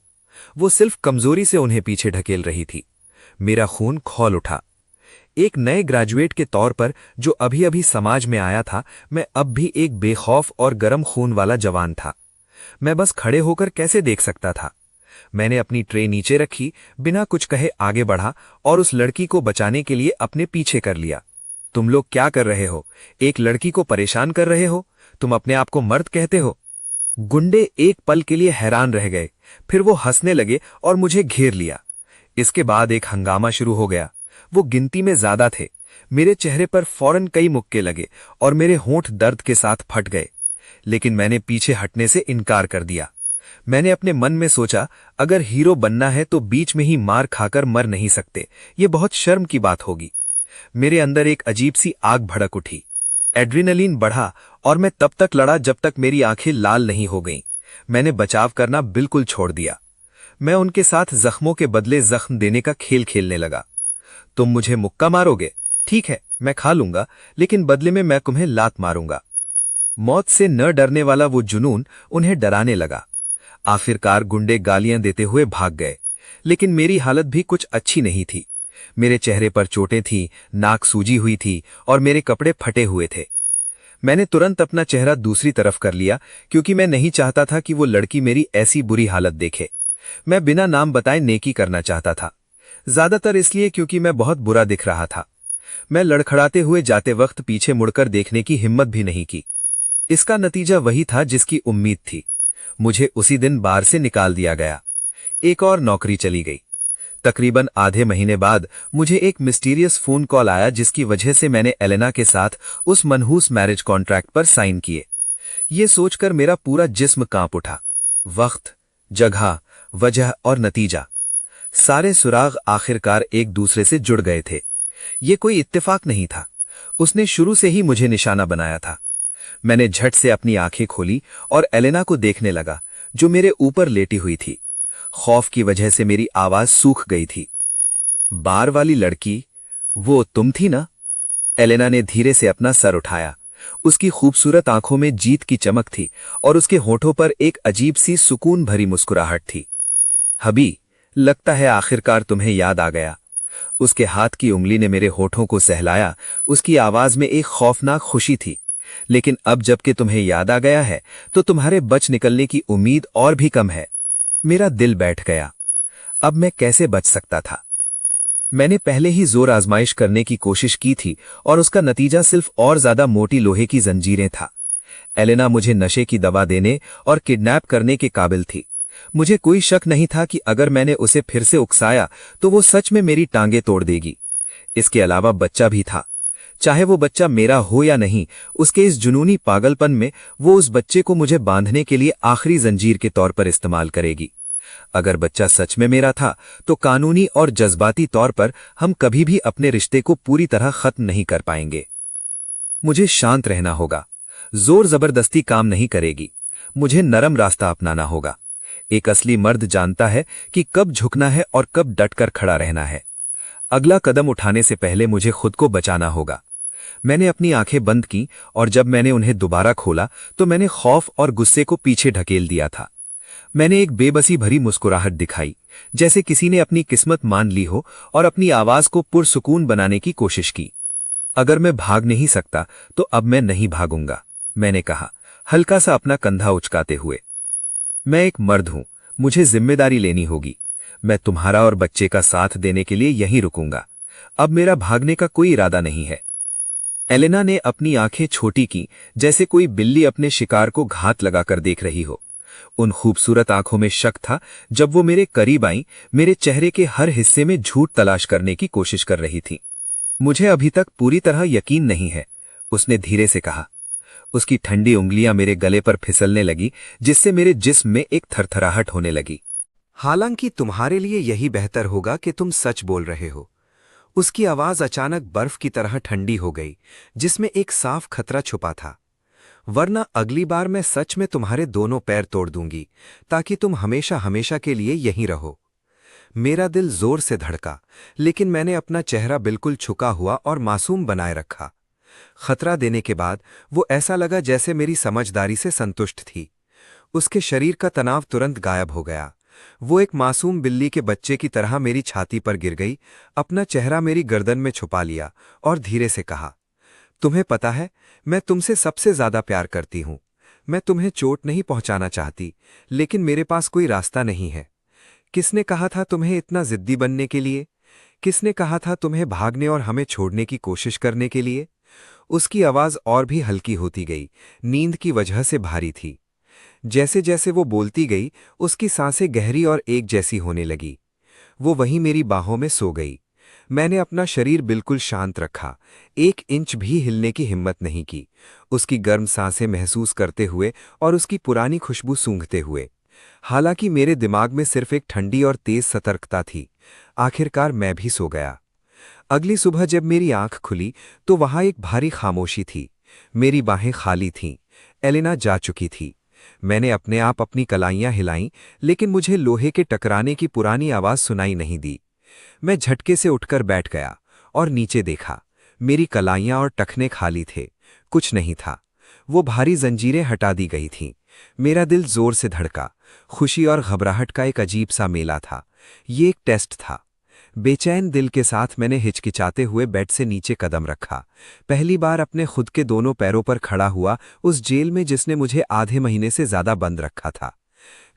Speaker 1: वो सिर्फ कमजोरी से उन्हें पीछे ढकेल रही थी। मेरा खून खौल उठा। एक नए ग्रेजुएट के तौर पर जो अभी अभी समाज में आया था, मैं अब भी एक बेखौफ और गर्म खून वाला जवान था। मैं बस खड़े होकर कैसे देख सकता था? मैंने अपनी ट्रे नीचे रखी, बिना कुछ कहे आगे बढ़ा और उस लड़की को बचाने के लिए अपने पीछे कर लिया। तुम लोग क्या कर रहे हो? एक लड़की को परेशान कर रहे हो? तुम अपने आप को मर्द कहते हो? गुंडे एक पल के लिए हैरान रह गए, फिर वो हंसने लगे और मुझे घेर लिया। इसके बाद एक हंगामा शुरू हो गया। वो गिनती में ज्यादा थे। मेरे चेहरे पर फौरन कई मुक्के लगे और मेरे होंठ दर्द के साथ फट गए, लेकिन मैंने पीछे हटने से इनकार कर दिया। मैंने अपने मन में सोचा, अगर हीरो बनना है तो बीच में ही मार खाकर मर नहीं सकते। ये बहुत शर्म की बात होगी। मेरे अंदर एक अजीब सी आग भड़क उठी। एड्रेनलिन बढ़ा और मैं तब तक लड़ा जब तक मेरी आंखें लाल नहीं हो गईं। मैंने बचाव करना बिल्कुल छोड़ दिया। मैं उनके साथ जख्मों के बदले जख्म देने का खेल खेलने लगा। तुम मुझे मुक्का मारोगे? ठीक है, मैं खा लूंगा, लेकिन बदले में मैं तुम्हें लात मारूंगा। मौत से न डरने वाला वो जुनून उन्हें डराने लगा। आखिरकार गुंडे गालियां देते हुए भाग गए, लेकिन मेरी हालत भी कुछ अच्छी नहीं थी। मेरे चेहरे पर चोटें थीं, नाक सूजी हुई थी और मेरे कपड़े फटे हुए थे। मैंने तुरंत अपना चेहरा दूसरी तरफ कर लिया, क्योंकि मैं नहीं चाहता था कि वो लड़की मेरी ऐसी बुरी हालत देखे। मैं बिना नाम बताए नेकी करना चाहता था, ज्यादातर इसलिए क्योंकि मैं बहुत बुरा दिख रहा था। मैं लड़खड़ाते हुए जाते वक्त पीछे मुड़कर देखने की हिम्मत भी नहीं की। इसका नतीजा वही था जिसकी उम्मीद थी। मुझे उसी दिन बार से निकाल दिया गया। एक और नौकरी चली गई। तकरीबन आधे महीने बाद मुझे एक मिस्टीरियस फोन कॉल आया जिसकी वजह से मैंने एलेना के साथ उस मनहूस मैरिज कॉन्ट्रैक्ट पर साइन किए। ये सोचकर मेरा पूरा जिस्म कांप उठा। वक्त, जगह, वजह और नतीजा, सारे सुराग आखिरकार एक दूसरे से जुड़ गए थे। ये कोई इत्तेफाक नहीं था। उसने शुरू से ही मुझे निशाना बनाया था। मैंने झट से अपनी आंखें खोली और एलेना को देखने लगा, जो मेरे ऊपर लेटी हुई थी। खौफ की वजह से मेरी आवाज सूख गई थी। बार वाली लड़की, वो तुम थी ना? एलेना ने धीरे से अपना सर उठाया। उसकी खूबसूरत आंखों में जीत की चमक थी और उसके होठों पर एक अजीब सी सुकून भरी मुस्कुराहट थी। हबी, लगता है आखिरकार तुम्हें याद आ गया। उसके हाथ की उंगली ने मेरे होठों को सहलाया। उसकी आवाज में एक खौफनाक खुशी थी। लेकिन अब जबकि तुम्हें याद आ गया है तो तुम्हारे बच निकलने की उम्मीद और भी कम है। मेरा दिल बैठ गया। अब मैं कैसे बच सकता था? मैंने पहले ही जोर आजमाइश करने की कोशिश की थी और उसका नतीजा सिर्फ और ज्यादा मोटी लोहे की जंजीरें था। एलेना मुझे नशे की दवा देने और किडनैप करने के काबिल थी। मुझे कोई शक नहीं था कि अगर मैंने उसे फिर से उकसाया तो वो सच में मेरी टांगें तोड़ देगी। इसके अलावा बच्चा भी था। चाहे वो बच्चा मेरा हो या नहीं, उसके इस जुनूनी पागलपन में वो उस बच्चे को मुझे बांधने के लिए आखिरी जंजीर के तौर पर इस्तेमाल करेगी। अगर बच्चा सच में मेरा था तो कानूनी और जज्बाती तौर पर हम कभी भी अपने रिश्ते को पूरी तरह खत्म नहीं कर पाएंगे। मुझे शांत रहना होगा। जोर जबरदस्ती काम नहीं करेगी। मुझे नरम रास्ता अपनाना होगा। एक असली मर्द जानता है कि कब झुकना है और कब डटकर खड़ा रहना है। अगला कदम उठाने से पहले मुझे खुद को बचाना होगा। मैंने अपनी आंखें बंद की और जब मैंने उन्हें दोबारा खोला तो मैंने खौफ और गुस्से को पीछे ढकेल दिया था। मैंने एक बेबसी भरी मुस्कुराहट दिखाई, जैसे किसी ने अपनी किस्मत मान ली हो और अपनी आवाज को पुरसुकून बनाने की कोशिश की। अगर मैं भाग नहीं सकता तो अब मैं नहीं भागूंगा, मैंने कहा, हल्का सा अपना कंधा उचकाते हुए। मैं एक मर्द हूं, मुझे जिम्मेदारी लेनी होगी। मैं तुम्हारा और बच्चे का साथ देने के लिए यहीं रुकूंगा। अब मेरा भागने का कोई इरादा नहीं है। एलेना ने अपनी आंखें छोटी की, जैसे कोई बिल्ली अपने शिकार को घात लगाकर देख रही हो। उन खूबसूरत आंखों में शक था। जब वो मेरे करीब आई, मेरे चेहरे के हर हिस्से में झूठ तलाश करने की कोशिश कर रही थी। मुझे अभी तक पूरी तरह यकीन नहीं है, उसने धीरे से कहा। उसकी ठंडी उंगलियां मेरे गले पर फिसलने लगी, जिससे मेरे जिस्म में एक थरथराहट होने लगी।
Speaker 2: हालांकि तुम्हारे लिए यही बेहतर होगा कि तुम सच बोल रहे हो। उसकी आवाज अचानक बर्फ की तरह ठंडी हो गई, जिसमें एक साफ खतरा छुपा था। वरना अगली बार मैं सच में तुम्हारे दोनों पैर तोड़ दूंगी, ताकि तुम हमेशा हमेशा के लिए यहीं रहो। मेरा दिल जोर से धड़का, लेकिन मैंने अपना चेहरा बिल्कुल झुका हुआ और मासूम बनाए रखा। खतरा देने के बाद वो ऐसा लगा जैसे मेरी समझदारी से संतुष्ट थी। उसके शरीर का तनाव तुरंत गायब हो गया। वो एक मासूम बिल्ली के बच्चे की तरह मेरी छाती पर गिर गई, अपना चेहरा मेरी गर्दन में छुपा लिया और धीरे से कहा, तुम्हें पता है, मैं तुमसे सबसे ज्यादा प्यार करती हूं। मैं तुम्हें चोट नहीं पहुंचाना चाहती, लेकिन मेरे पास कोई रास्ता नहीं है। किसने कहा था तुम्हें इतना जिद्दी बनने के लिए? किसने कहा था तुम्हें भागने और हमें छोड़ने की कोशिश करने के लिए? उसकी आवाज और भी हल्की होती गई, नींद की वजह से भारी थी। जैसे जैसे वो बोलती गई, उसकी सांसें गहरी और एक जैसी होने लगी। वो वहीं मेरी बाहों में सो गई। मैंने अपना शरीर बिल्कुल शांत रखा, 1 इंच भी हिलने की हिम्मत नहीं की, उसकी गर्म सांसें महसूस करते हुए और उसकी पुरानी खुशबू सूंघते हुए। हालांकि मेरे दिमाग में सिर्फ एक ठंडी और तेज सतर्कता थी। आखिरकार मैं भी सो गया। अगली सुबह जब मेरी आंख खुली तो वहां एक भारी खामोशी थी। मेरी बाहें खाली थीं। एलेना जा चुकी थी। मैंने अपने आप अपनी कलाइयां हिलाईं, लेकिन मुझे लोहे के टकराने की पुरानी आवाज सुनाई नहीं दी। मैं झटके से उठकर बैठ गया और नीचे देखा। मेरी कलाइयां और टखने खाली थे, कुछ नहीं था। वो भारी जंजीरें हटा दी गई थीं। मेरा दिल जोर से धड़का। खुशी और घबराहट का एक अजीब सा मेला था। ये एक टेस्ट था। बेचैन दिल के साथ मैंने हिचकिचाते हुए बेड से नीचे कदम रखा। पहली बार अपने खुद के दोनों पैरों पर खड़ा हुआ, उस जेल में जिसने मुझे आधे महीने से ज्यादा बंद रखा था।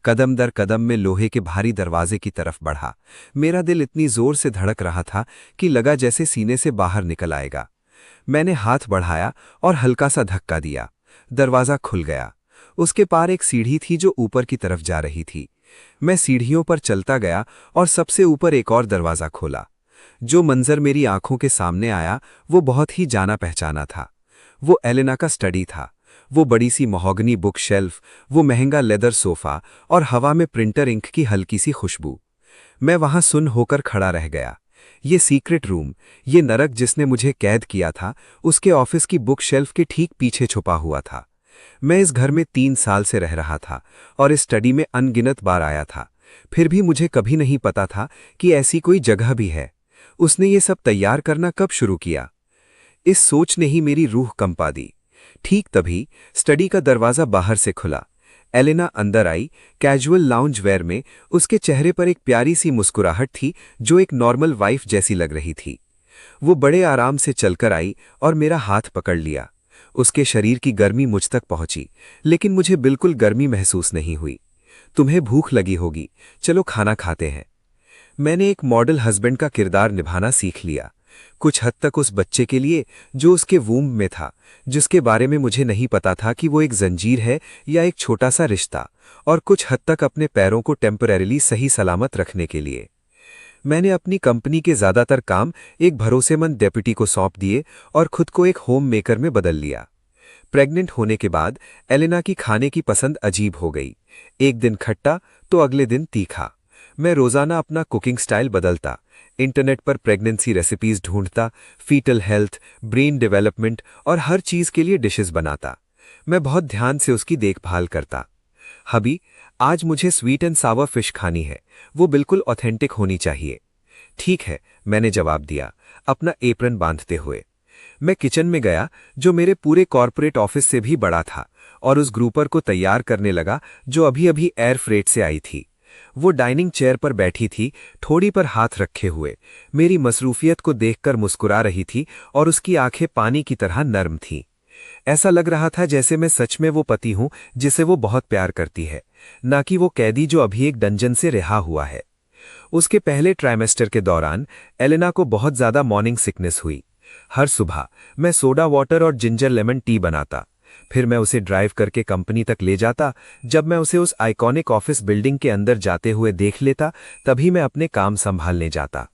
Speaker 1: कदम दर कदम में लोहे के भारी दरवाजे की तरफ बढ़ा। मेरा दिल इतनी जोर से धड़क रहा था कि लगा जैसे सीने से बाहर निकल आएगा। मैंने हाथ बढ़ाया और हल्का सा धक्का दिया। दरवाज़ा खुल गया। उसके पार एक सीढ़ी थी जो ऊपर की तरफ जा रही थी। मैं सीढ़ियों पर चलता गया और सबसे ऊपर एक और दरवाज़ा खोला। जो मंजर मेरी आंखों के सामने आया वो बहुत ही जाना पहचाना था। वो एलेना का स्टडी था। वो बड़ी सी महोगनी बुक शेल्फ, वो महंगा लेदर सोफा और हवा में प्रिंटर इंक की हल्की सी खुशबू। मैं वहां सुन्न होकर खड़ा रह गया। ये सीक्रेट रूम, ये नरक जिसने मुझे कैद किया था, उसके ऑफिस की बुक शेल्फ के ठीक पीछे छुपा हुआ था। मैं इस घर में 3 साल से रह रहा था और इस स्टडी में अनगिनत बार आया था। फिर भी मुझे कभी नहीं पता था कि ऐसी कोई जगह भी है। उसने ये सब तैयार करना कब शुरू किया? इस सोच ने ही मेरी रूह कंपा दी। ठीक तभी स्टडी का दरवाज़ा बाहर से खुला। एलेना अंदर आई, कैजुअल लाउंज वेयर में। उसके चेहरे पर एक प्यारी सी मुस्कुराहट थी जो एक नॉर्मल वाइफ जैसी लग रही थी। वो बड़े आराम से चलकर आई और मेरा हाथ पकड़ लिया। उसके शरीर की गर्मी मुझ तक पहुंची, लेकिन मुझे बिल्कुल गर्मी महसूस नहीं हुई। तुम्हें भूख लगी होगी, चलो खाना खाते हैं। मैंने एक मॉडल हस्बैंड का किरदार निभाना सीख लिया, कुछ हद तक उस बच्चे के लिए जो उसके वूम्ब में था, जिसके बारे में मुझे नहीं पता था कि वो एक जंजीर है या एक छोटा सा रिश्ता, और कुछ हद तक अपने पैरों को टेम्परेरीली सही सलामत रखने के लिए। मैंने अपनी कंपनी के ज़्यादातर काम एक भरोसेमंद डेप्यूटी को सौंप दिए और खुद को एक होम मेकर में बदल लिया। प्रेग्नेंट होने के बाद एलेना की खाने की पसंद अजीब हो गई। एक दिन खट्टा तो अगले दिन तीखा। मैं रोज़ाना अपना कुकिंग स्टाइल बदलता, इंटरनेट पर प्रेगनेंसी रेसिपीज़ ढूंढता, फीटल हेल्थ, ब्रेन डेवलपमेंट और हर चीज़ के लिए डिशेस बनाता। मैं बहुत ध्यान से उसकी देखभाल करता। हबी, आज मुझे स्वीट एंड सावर फिश खानी है, वो बिल्कुल ऑथेंटिक होनी चाहिए। ठीक है, मैंने जवाब दिया, अपना एप्रन बांधते हुए। मैं किचन में गया, जो मेरे पूरे कॉर्पोरेट ऑफिस से भी बड़ा था, और उस ग्रूपर को तैयार करने लगा जो अभी अभी एयर फ्रेट से आई थी। वो डाइनिंग चेयर पर बैठी थी, ठोड़ी पर हाथ रखे हुए, मेरी मसरूफियत को देखकर मुस्कुरा रही थी और उसकी आंखें पानी की तरह नर्म थीं। ऐसा लग रहा था जैसे मैं सच में वो पति हूं जिसे वो बहुत प्यार करती है, ना कि वो कैदी जो अभी एक डंजन से रिहा हुआ है। उसके पहले ट्राइमेस्टर के दौरान एलेना को बहुत ज्यादा मॉर्निंग सिकनेस हुई। हर सुबह मैं सोडा वाटर और जिंजर लेमन टी बनाता, फिर मैं उसे ड्राइव करके कंपनी तक ले जाता। जब मैं उसे उस आइकॉनिक ऑफिस बिल्डिंग के अंदर जाते हुए देख लेता, तभी मैं अपने काम संभालने जाता।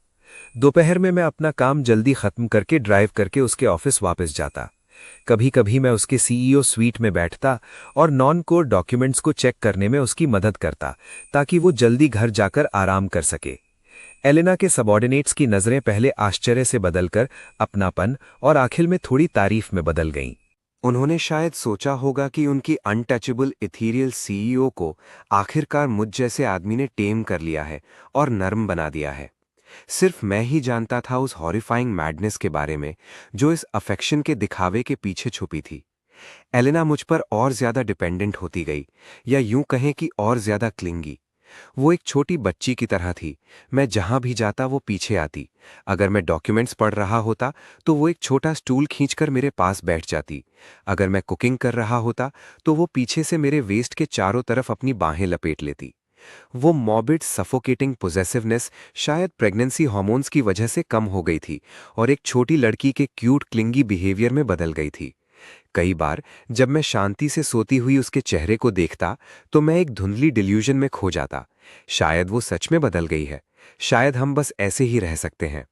Speaker 1: दोपहर में मैं अपना काम जल्दी खत्म करके ड्राइव करके उसके ऑफिस वापस जाता। कभी कभी मैं उसके सीईओ स्वीट में बैठता और नॉन कोर डॉक्यूमेंट्स को चेक करने में उसकी मदद करता, ताकि वो जल्दी घर जाकर आराम कर सके। एलेना के सबॉर्डिनेट्स की नज़रें पहले आश्चर्य से बदलकर अपनापन और आखिर में थोड़ी तारीफ में बदल गईं।
Speaker 5: उन्होंने शायद सोचा होगा कि उनकी अनटचेबल इथीरियल सीईओ को आखिरकार मुझ जैसे आदमी ने टेम कर लिया है और नर्म बना दिया है। सिर्फ मैं ही जानता था उस हॉरिफाइंग मैडनेस के बारे में जो इस अफेक्शन के दिखावे के पीछे छुपी थी। एलेना मुझ पर और ज्यादा डिपेंडेंट होती गई, या यूं कहें कि और ज्यादा क्लिंगी। वो एक छोटी बच्ची की तरह थी। मैं जहां भी जाता वो पीछे आती। अगर मैं डॉक्यूमेंट्स पढ़ रहा होता तो वो एक छोटा स्टूल खींचकर मेरे पास बैठ जाती। अगर मैं कुकिंग कर रहा होता तो वो पीछे से मेरे वेस्ट के चारों तरफ अपनी बाहें लपेट लेती। वो मॉर्बिड सफोकेटिंग पोजेसिवनेस शायद प्रेगनेंसी हार्मोन्स की वजह से कम हो गई थी और एक छोटी लड़की के क्यूट क्लिंगी बिहेवियर में बदल गई थी। कई बार जब मैं शांति से सोती हुई उसके चेहरे को देखता तो मैं एक धुंधली डिल्यूजन में खो जाता। शायद वो सच में बदल गई है, शायद हम बस ऐसे ही रह सकते हैं।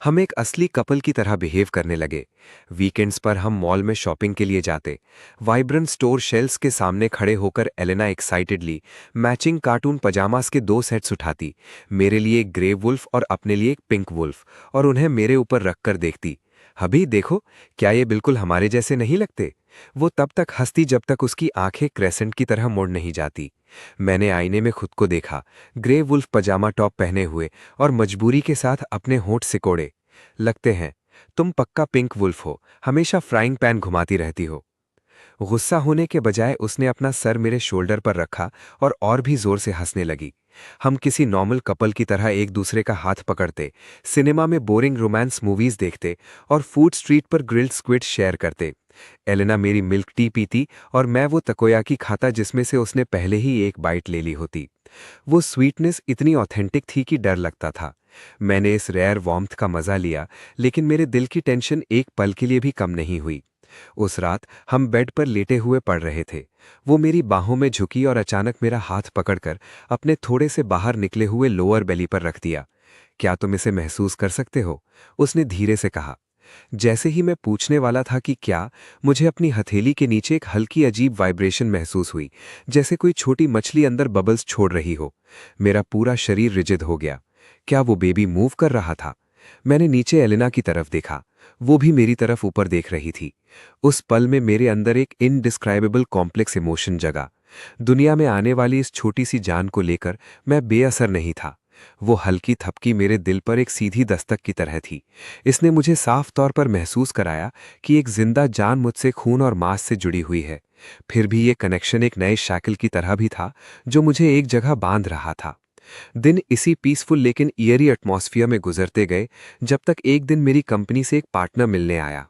Speaker 5: हम एक असली कपल की तरह बिहेव करने लगे। वीकेंड्स पर हम मॉल में शॉपिंग के लिए जाते। वाइब्रेंट स्टोर शेल्फ्स के सामने खड़े होकर Elena excitedly matching cartoon pyjamas के 2 सेट्स उठाती, मेरे लिए एक ग्रे वुल्फ और अपने लिए एक पिंक वुल्फ, और उन्हें मेरे ऊपर रखकर देखती, अभी देखो क्या ये बिल्कुल हमारे जैसे नहीं लगते। वो तब तक हंसती जब तक उसकी आंखें क्रेसेंट की तरह मुड़ नहीं जाती। मैंने आईने में खुद को देखा, ग्रे वुल्फ पजामा टॉप पहने हुए और मजबूरी के साथ अपने होंठ सिकोड़े। लगते हैं तुम पक्का पिंक वुल्फ हो, हमेशा फ्राइंग पैन घुमाती रहती हो। गुस्सा होने के बजाय उसने अपना सर मेरे शोल्डर पर रखा और भी जोर से हंसने लगी। हम किसी नॉर्मल कपल की तरह एक दूसरे का हाथ पकड़ते, सिनेमा में बोरिंग रोमांस मूवीज देखते और फूड स्ट्रीट पर ग्रिल्ड स्क्विड शेयर करते। एलेना मेरी मिल्क टी पीती और मैं वो तकोयाकी खाता जिसमें से उसने पहले ही एक बाइट ले ली होती। वो स्वीटनेस इतनी ऑथेंटिक थी कि डर लगता था। मैंने इस रेयर वार्मथ का मजा लिया, लेकिन मेरे दिल की टेंशन एक पल के लिए भी कम नहीं हुई। उस रात हम बेड पर लेटे हुए पड़ रहे थे। वो मेरी बाहों में झुकी और अचानक मेरा हाथ पकड़कर अपने थोड़े से बाहर निकले हुए लोअर बेली पर रख दिया। क्या तुम इसे महसूस कर सकते हो? उसने धीरे से कहा। जैसे ही मैं पूछने वाला था कि क्या, मुझे अपनी हथेली के नीचे एक हल्की अजीब वाइब्रेशन महसूस हुई, जैसे कोई छोटी मछली अंदर बबल्स छोड़ रही हो। मेरा पूरा शरीर रिजिड हो गया। क्या वो बेबी मूव कर रहा था? मैंने नीचे एलेना की तरफ देखा। वो भी मेरी तरफ ऊपर देख रही थी। उस पल में मेरे अंदर एक इनडिस्क्राइबेबल कॉम्प्लेक्स इमोशन जगा। दुनिया में आने वाली इस छोटी सी जान को लेकर मैं बेअसर नहीं था। वो हल्की थपकी मेरे दिल पर एक सीधी दस्तक की तरह थी। इसने मुझे साफ तौर पर महसूस कराया कि एक जिंदा जान मुझसे खून और मांस से जुड़ी हुई है। फिर भी ये कनेक्शन एक नए शैकल की तरह भी था, जो मुझे एक जगह बांध रहा था। दिन इसी पीसफुल लेकिन ईयरी एटमॉस्फियर में गुजरते गए, जब तक एक दिन मेरी कंपनी से एक पार्टनर मिलने आया।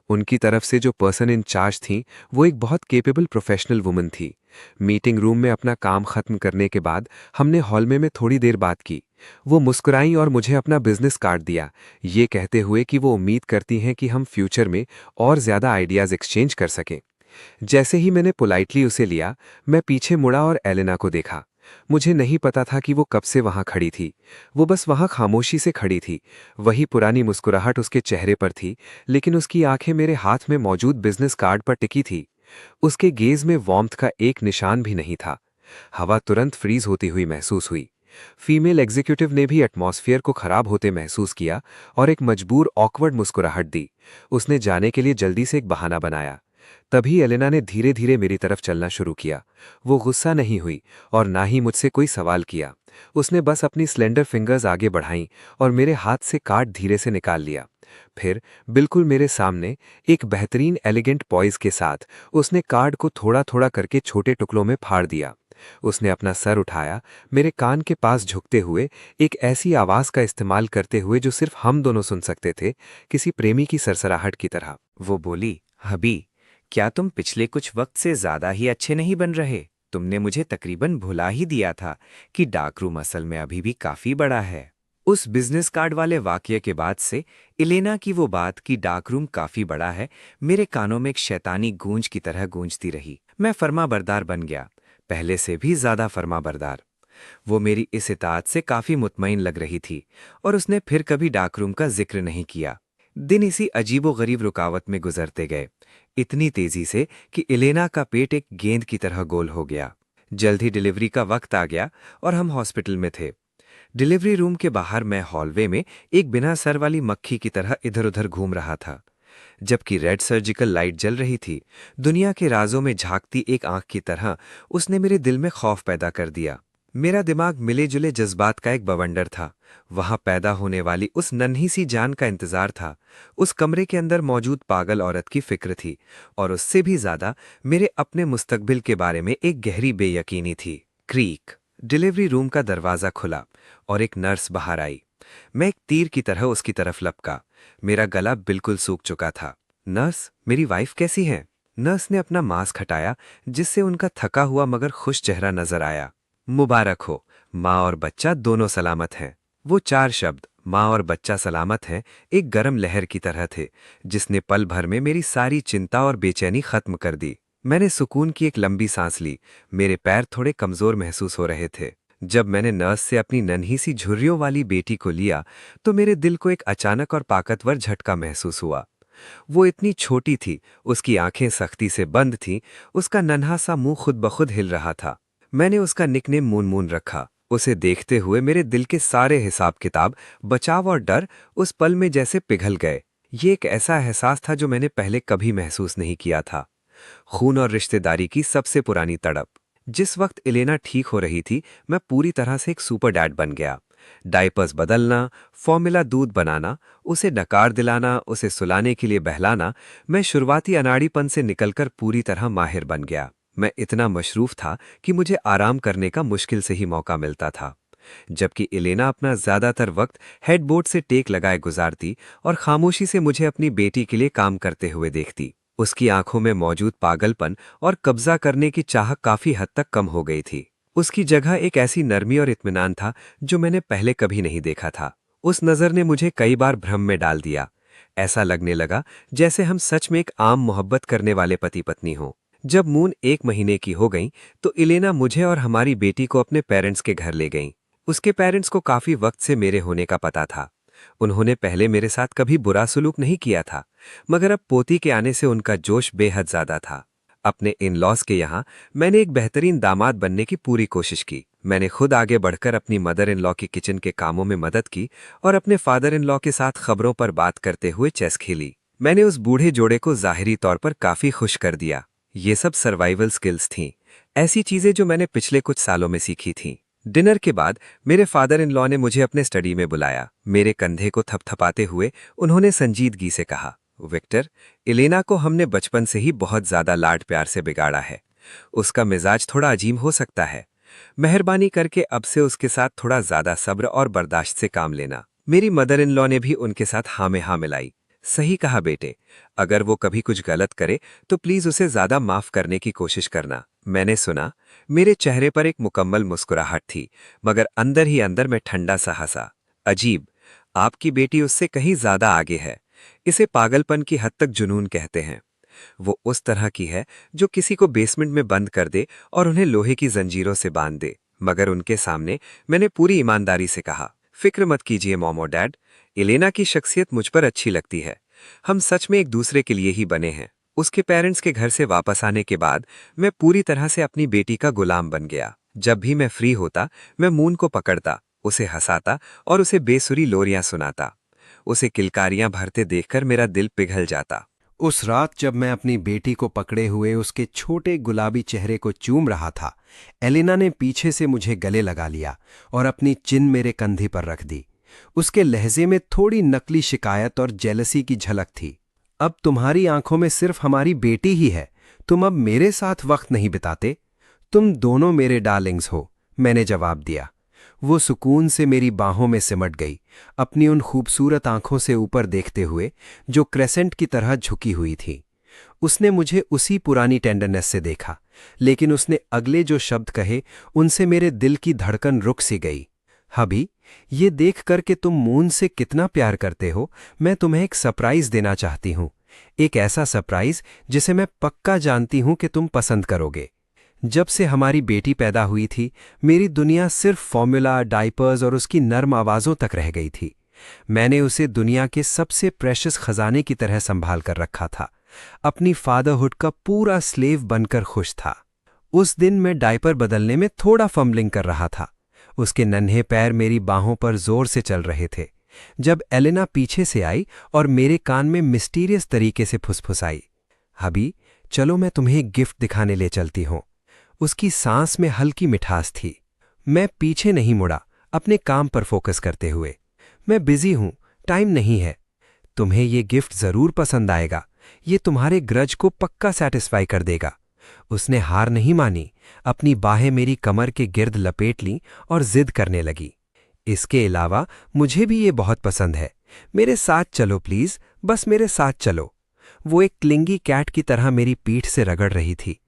Speaker 5: उनकी तरफ से जो पर्सन इन चार्ज थी, वो एक बहुत केपेबल प्रोफेशनल वुमन थी। मीटिंग रूम में अपना काम खत्म करने के बाद हमने हॉल में थोड़ी देर बात की। वो मुस्कुराई और मुझे अपना बिजनेस कार्ड दिया, ये कहते हुए कि वो उम्मीद करती हैं कि हम फ्यूचर में और ज़्यादा आइडियाज़ एक्सचेंज कर सकें। जैसे ही मैंने पोलाइटली उसे लिया, मैं पीछे मुड़ा और एलेना को देखा। मुझे नहीं पता था कि वो कब से वहां खड़ी थी। वो बस वहां खामोशी से खड़ी थी। वही पुरानी मुस्कुराहट उसके चेहरे पर थी, लेकिन उसकी आंखें मेरे हाथ में मौजूद बिजनेस कार्ड पर टिकी थी। उसके गेज में वार्मथ का एक निशान भी नहीं था। हवा तुरंत फ्रीज होती हुई महसूस हुई। फीमेल एग्जीक्यूटिव ने भी एटमॉस्फेयर को खराब होते महसूस किया और एक मजबूर ऑकवर्ड मुस्कुराहट दी। उसने जाने के लिए जल्दी से एक बहाना बनाया। तभी एलेना ने धीरे धीरे मेरी तरफ चलना शुरू किया। वो गुस्सा नहीं हुई और ना ही मुझसे कोई सवाल किया। उसने बस अपनी स्लेंडर फिंगर्स आगे बढ़ाईं और मेरे हाथ से कार्ड धीरे से निकाल लिया। फिर बिल्कुल मेरे सामने एक बेहतरीन एलिगेंट पॉइज के साथ उसने कार्ड को थोड़ा थोड़ा करके छोटे टुकड़ों में फाड़ दिया। उसने अपना सर उठाया, मेरे कान के पास झुकते हुए, एक ऐसी आवाज का इस्तेमाल करते हुए जो सिर्फ हम दोनों सुन सकते थे, किसी प्रेमी की सरसराहट की तरह।
Speaker 6: वो बोली, हबी, क्या तुम पिछले कुछ वक्त से ज्यादा ही अच्छे नहीं बन रहे? तुमने मुझे तकरीबन भुला ही दिया था कि डार्क रूम असल में अभी भी काफी बड़ा है। उस बिजनेस कार्ड वाले वाकये के बाद से इलेना की वो बात कि डार्क रूम काफी बड़ा है मेरे कानों में एक शैतानी गूंज की तरह गूंजती रही। मैं फर्माबरदार बन गया, पहले से भी ज्यादा फर्माबरदार। वो मेरी इस इताअत से काफी मुतमईन लग रही थी और उसने फिर कभी डार्क रूम का जिक्र नहीं किया। दिन इसी अजीबोगरीब रुकावट में गुजरते गए, इतनी तेजी से कि इलेना का पेट एक गेंद की तरह गोल हो गया। जल्द ही डिलीवरी का वक्त आ गया और हम हॉस्पिटल में थे। डिलीवरी रूम के बाहर मैं हॉलवे में एक बिना सर वाली मक्खी की तरह इधर उधर घूम रहा था, जबकि रेड सर्जिकल लाइट जल रही थी। दुनिया के राजों में झांकती एक आंख की तरह उसने मेरे दिल में खौफ पैदा कर दिया। मेरा दिमाग मिले जुले जज्बात का एक बवंडर था। वहां पैदा होने वाली उस नन्ही सी जान का इंतजार था। उस कमरे के अंदर मौजूद पागल औरत की फिक्र थी और उससे भी ज्यादा मेरे अपने मुस्तकबिल के बारे में एक गहरी बेयकीनी थी। क्रीक। डिलीवरी रूम का दरवाजा खुला और एक नर्स बाहर आई। मैं एक तीर की तरह उसकी तरफ लपका। मेरा गला बिल्कुल सूख चुका था। नर्स, मेरी वाइफ कैसी है? नर्स ने अपना मास्क हटाया, जिससे उनका थका हुआ मगर खुश चेहरा नजर आया। मुबारक हो, माँ और बच्चा दोनों सलामत हैं। वो 4 शब्द, माँ और बच्चा सलामत हैं, एक गर्म लहर की तरह थे, जिसने पल भर में मेरी सारी चिंता और बेचैनी खत्म कर दी। मैंने सुकून की एक लंबी सांस ली। मेरे पैर थोड़े कमजोर महसूस हो रहे थे। जब मैंने नर्स से अपनी नन्ही सी झुर्रियों वाली बेटी को लिया, तो मेरे दिल को एक अचानक और ताकतवर झटका महसूस हुआ। वो इतनी छोटी थी, उसकी आंखें सख्ती से बंद थीं, उसका नन्हा सा मुंह खुद ब खुद हिल रहा था। मैंने उसका निकनेम मून मून रखा। उसे देखते हुए मेरे दिल के सारे हिसाब किताब, बचाव और डर उस पल में जैसे पिघल गए। ये एक ऐसा एहसास था जो मैंने पहले कभी महसूस नहीं किया था। खून और रिश्तेदारी की सबसे पुरानी तड़प। जिस वक्त इलेना ठीक हो रही थी, मैं पूरी तरह से एक सुपर डैड बन गया। डायपर्स बदलना, फॉर्मूला दूध बनाना, उसे डकार दिलाना, उसे सुलाने के लिए बहलाना, मैं शुरुआती अनाड़ीपन से निकलकर पूरी तरह माहिर बन गया। मैं इतना मशरूफ था कि मुझे आराम करने का मुश्किल से ही मौका मिलता था, जबकि इलेना अपना ज्यादातर वक्त हेडबोर्ड से टेक लगाए गुजारती और खामोशी से मुझे अपनी बेटी के लिए काम करते हुए देखती। उसकी आंखों में मौजूद पागलपन और कब्जा करने की चाह काफी हद तक कम हो गई थी। उसकी जगह एक ऐसी नरमी और इत्मीनान था जो मैंने पहले कभी नहीं देखा था। उस नज़र ने मुझे कई बार भ्रम में डाल दिया। ऐसा लगने लगा जैसे हम सच में एक आम मोहब्बत करने वाले पति पत्नी हों। जब मून 1 महीने की हो गई तो इलेना मुझे और हमारी बेटी को अपने पेरेंट्स के घर ले गईं। उसके पेरेंट्स को काफी वक्त से मेरे होने का पता था। उन्होंने पहले मेरे साथ कभी बुरा सलूक नहीं किया था, मगर अब पोती के आने से उनका जोश बेहद ज्यादा था। अपने इन लॉज के यहाँ मैंने एक बेहतरीन दामाद बनने की पूरी कोशिश की। मैंने खुद आगे बढ़कर अपनी मदर इन लॉ की किचन के कामों में मदद की और अपने फादर इन लॉ के साथ खबरों पर बात करते हुए चेस खेली। मैंने उस बूढ़े जोड़े को जाहिरी तौर पर काफी खुश कर दिया। ये सब सर्वाइवल स्किल्स थीं, ऐसी चीजें जो मैंने पिछले कुछ सालों में सीखी थीं। डिनर के बाद मेरे फादर इन लॉ ने मुझे अपने स्टडी में बुलाया। मेरे कंधे को थपथपाते हुए उन्होंने संजीदगी से कहा, विक्टर, इलेना को हमने बचपन से ही बहुत ज्यादा लाड प्यार से बिगाड़ा है। उसका मिजाज थोड़ा अजीब हो सकता है। मेहरबानी करके अब से उसके साथ थोड़ा ज्यादा सब्र और बर्दाश्त से काम लेना। मेरी मदर इन लॉ ने भी उनके साथ हाँ में हाँ मिलाई। सही कहा बेटे, अगर वो कभी कुछ गलत करे तो प्लीज उसे ज्यादा माफ करने की कोशिश करना। मैंने सुना। मेरे चेहरे पर एक मुकम्मल मुस्कुराहट थी, मगर अंदर ही अंदर मैं ठंडा सा हंसा। अजीब, आपकी बेटी उससे कहीं ज्यादा आगे है। इसे पागलपन की हद तक जुनून कहते हैं। वो उस तरह की है जो किसी को बेसमेंट में बंद कर दे और उन्हें लोहे की जंजीरों से बांध दे। मगर उनके सामने मैंने पूरी ईमानदारी से कहा, फिक्र मत कीजिए मॉम और डैड, इलेना की शख्सियत मुझ पर अच्छी लगती है। हम सच में एक दूसरे के लिए ही बने हैं। उसके पेरेंट्स के घर से वापस आने के बाद मैं पूरी तरह से अपनी बेटी का गुलाम बन गया। जब भी मैं फ्री होता, मैं मून को पकड़ता, उसे हंसाता और उसे बेसुरी लोरियां सुनाता। उसे किलकारियां भरते देखकर मेरा दिल पिघल जाता।
Speaker 1: उस रात जब मैं अपनी बेटी को पकड़े हुए उसके छोटे गुलाबी चेहरे को चूम रहा था, एलिना ने पीछे से मुझे गले लगा लिया और अपनी चिन मेरे कंधे पर रख दी। उसके लहजे में थोड़ी नकली शिकायत और जेलसी की झलक थी। अब तुम्हारी आंखों में सिर्फ हमारी बेटी ही है, तुम अब मेरे साथ वक्त नहीं बिताते? तुम दोनों मेरे डार्लिंग्स हो, मैंने जवाब दिया। वो सुकून से मेरी बाहों में सिमट गई, अपनी उन खूबसूरत आंखों से ऊपर देखते हुए जो क्रेसेंट की तरह झुकी हुई थी। उसने मुझे उसी पुरानी टेंडरनेस से देखा, लेकिन उसने अगले जो शब्द कहे उनसे मेरे दिल की धड़कन रुक सी गई। हबी, ये देख कर के तुम मून से कितना प्यार करते हो, मैं तुम्हें एक सरप्राइज देना चाहती हूँ। एक ऐसा सरप्राइज जिसे मैं पक्का जानती हूँ कि तुम पसंद करोगे। जब से हमारी बेटी पैदा हुई थी, मेरी दुनिया सिर्फ फॉर्मूला, डायपर्स और उसकी नर्म आवाज़ों तक रह गई थी। मैंने उसे दुनिया के सबसे प्रेशियस खजाने की तरह संभाल कर रखा था, अपनी फादरहुड का पूरा स्लेव बनकर खुश था। उस दिन मैं डायपर बदलने में थोड़ा फंबलिंग कर रहा था। उसके नन्हे पैर मेरी बाहों पर जोर से चल रहे थे जब एलेना पीछे से आई और मेरे कान में मिस्टीरियस तरीके से फुसफुसाई, हबी, चलो मैं तुम्हें एक गिफ्ट दिखाने ले चलती हूँ। उसकी सांस में हल्की मिठास थी। मैं पीछे नहीं मुड़ा, अपने काम पर फोकस करते हुए। मैं बिजी हूं, टाइम नहीं है। तुम्हें ये गिफ्ट जरूर पसंद आएगा, ये तुम्हारे ग्रज को पक्का सेटिस्फाई कर देगा। उसने हार नहीं मानी, अपनी बाहें मेरी कमर के गिर्द लपेट लीं और जिद करने लगी। इसके अलावा मुझे भी ये बहुत पसंद है, मेरे साथ चलो प्लीज, बस मेरे साथ चलो। वो एक क्लिंगी कैट की तरह मेरी पीठ से रगड़ रही थी।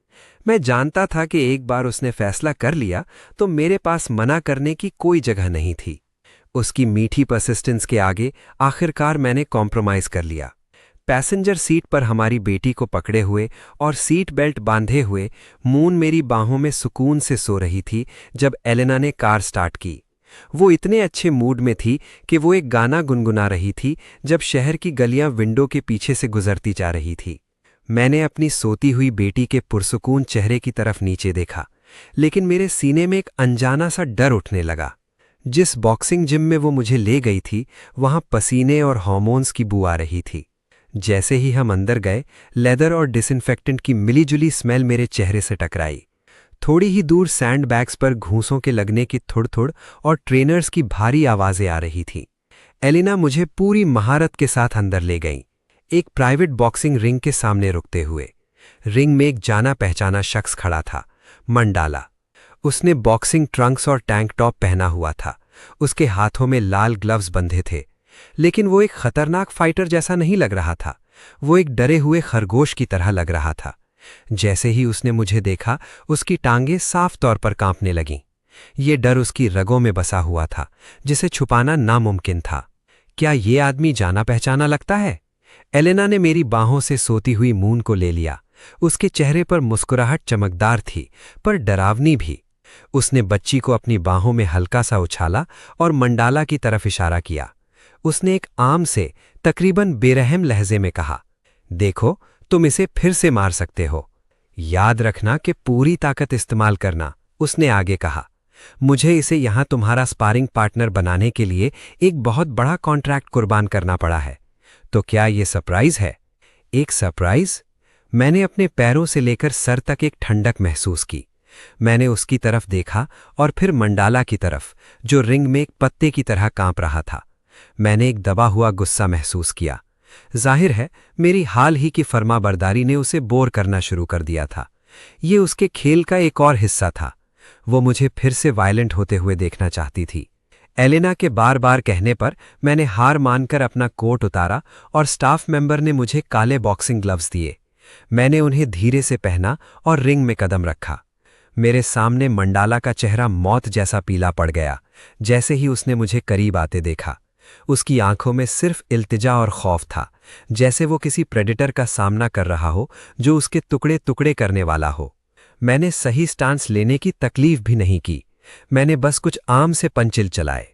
Speaker 1: मैं जानता था कि एक बार उसने फैसला कर लिया तो मेरे पास मना करने की कोई जगह नहीं थी। उसकी मीठी परसिस्टेंस के आगे आखिरकार मैंने कॉम्प्रोमाइज कर लिया। पैसेंजर सीट पर हमारी बेटी को पकड़े हुए और सीट बेल्ट बांधे हुए मून मेरी बाहों में सुकून से सो रही थी जब एलेना ने कार स्टार्ट की। वो इतने अच्छे मूड में थी कि वो एक गाना गुनगुना रही थी जब शहर की गलियां विंडो के पीछे से गुजरती जा रही थी। मैंने अपनी सोती हुई बेटी के पुरसुकून चेहरे की तरफ नीचे देखा, लेकिन मेरे सीने में एक अनजाना सा डर उठने लगा। जिस बॉक्सिंग जिम में वो मुझे ले गई थी, वहां पसीने और हार्मोन्स की बू आ रही थी। जैसे ही हम अंदर गए, लेदर और डिसइंफेक्टेंट की मिलीजुली स्मेल मेरे चेहरे से टकराई। थोड़ी ही दूर सैंड बैग्स पर घूंसों के लगने की थुड़-थुड़ और ट्रेनर्स की भारी आवाजें आ रही थीं। एलिना मुझे पूरी महारत के साथ अंदर ले गई, एक प्राइवेट बॉक्सिंग रिंग के सामने रुकते हुए। रिंग में एक जाना पहचाना शख्स खड़ा था, मंडाला। उसने बॉक्सिंग ट्रंक्स और टैंक टॉप पहना हुआ था। उसके हाथों में लाल ग्लव्स बंधे थे, लेकिन वो एक खतरनाक फाइटर जैसा नहीं लग रहा था,
Speaker 4: वो एक डरे हुए खरगोश की तरह लग रहा था। जैसे ही उसने मुझे देखा, उसकी टांगें साफ तौर पर कांपने लगीं। ये डर उसकी रगों में बसा हुआ था, जिसे छुपाना नामुमकिन था। क्या ये आदमी जाना पहचाना लगता है? एलेना ने मेरी बाहों से सोती हुई मून को ले लिया। उसके चेहरे पर मुस्कुराहट चमकदार थी, पर डरावनी भी। उसने बच्ची को अपनी बाहों में हल्का सा उछाला और मंडाला की तरफ इशारा किया। उसने एक आम से, तकरीबन बेरहम लहजे में कहा, देखो, तुम इसे फिर से मार सकते हो। याद रखना कि पूरी ताकत इस्तेमाल करना, उसने आगे कहा। मुझे इसे यहां तुम्हारा स्पारिंग पार्टनर बनाने के लिए एक बहुत बड़ा कॉन्ट्रैक्ट कुर्बान करना पड़ा है। तो क्या ये सरप्राइज है? एक सरप्राइज? मैंने अपने पैरों से लेकर सर तक एक ठंडक महसूस की। मैंने उसकी तरफ देखा और फिर मंडाला की तरफ, जो रिंग में एक पत्ते की तरह कांप रहा था। मैंने एक दबा हुआ गुस्सा महसूस किया। जाहिर है, मेरी हाल ही की फर्माबरदारी ने उसे बोर करना शुरू कर दिया था। ये उसके खेल का एक और हिस्सा था। वो मुझे फिर से वायलेंट होते हुए देखना चाहती थी। एलेना के बार बार कहने पर मैंने हार मानकर अपना कोट उतारा और स्टाफ मेंबर ने मुझे काले बॉक्सिंग ग्लव्स दिए। मैंने उन्हें धीरे से पहना और रिंग में कदम रखा। मेरे सामने मंडाला का चेहरा मौत जैसा पीला पड़ गया जैसे ही उसने मुझे करीब आते देखा। उसकी आंखों में सिर्फ इल्तिजा और खौफ था, जैसे वो किसी प्रेडेटर का सामना कर रहा हो जो उसके टुकड़े टुकड़े करने वाला हो। मैंने सही स्टांस लेने की तकलीफ भी नहीं की। मैंने बस कुछ आम से पंचिल चलाए।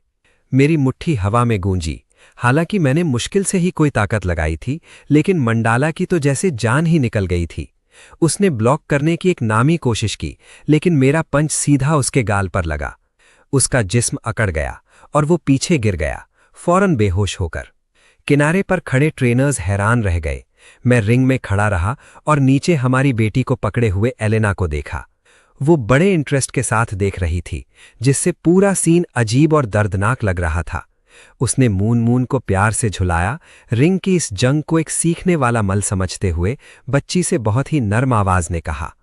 Speaker 4: मेरी मुट्ठी हवा में गूंजी। हालांकि मैंने मुश्किल से ही कोई ताकत लगाई थी, लेकिन मंडाला की तो जैसे जान ही निकल गई थी। उसने ब्लॉक करने की एक नामी कोशिश की, लेकिन मेरा पंच सीधा उसके गाल पर लगा। उसका जिस्म अकड़ गया और वो पीछे गिर गया, फौरन बेहोश होकर। किनारे पर खड़े ट्रेनर्स हैरान रह गए। मैं रिंग में खड़ा रहा और नीचे हमारी बेटी को पकड़े हुए एलेना को देखा। वो बड़े इंटरेस्ट के साथ देख रही थी, जिससे पूरा सीन अजीब और दर्दनाक लग रहा था। उसने मून मून को प्यार से झुलाया, रिंग की इस जंग को एक सीखने वाला मल समझते हुए बच्ची से बहुत ही नर्म आवाज ने कहा,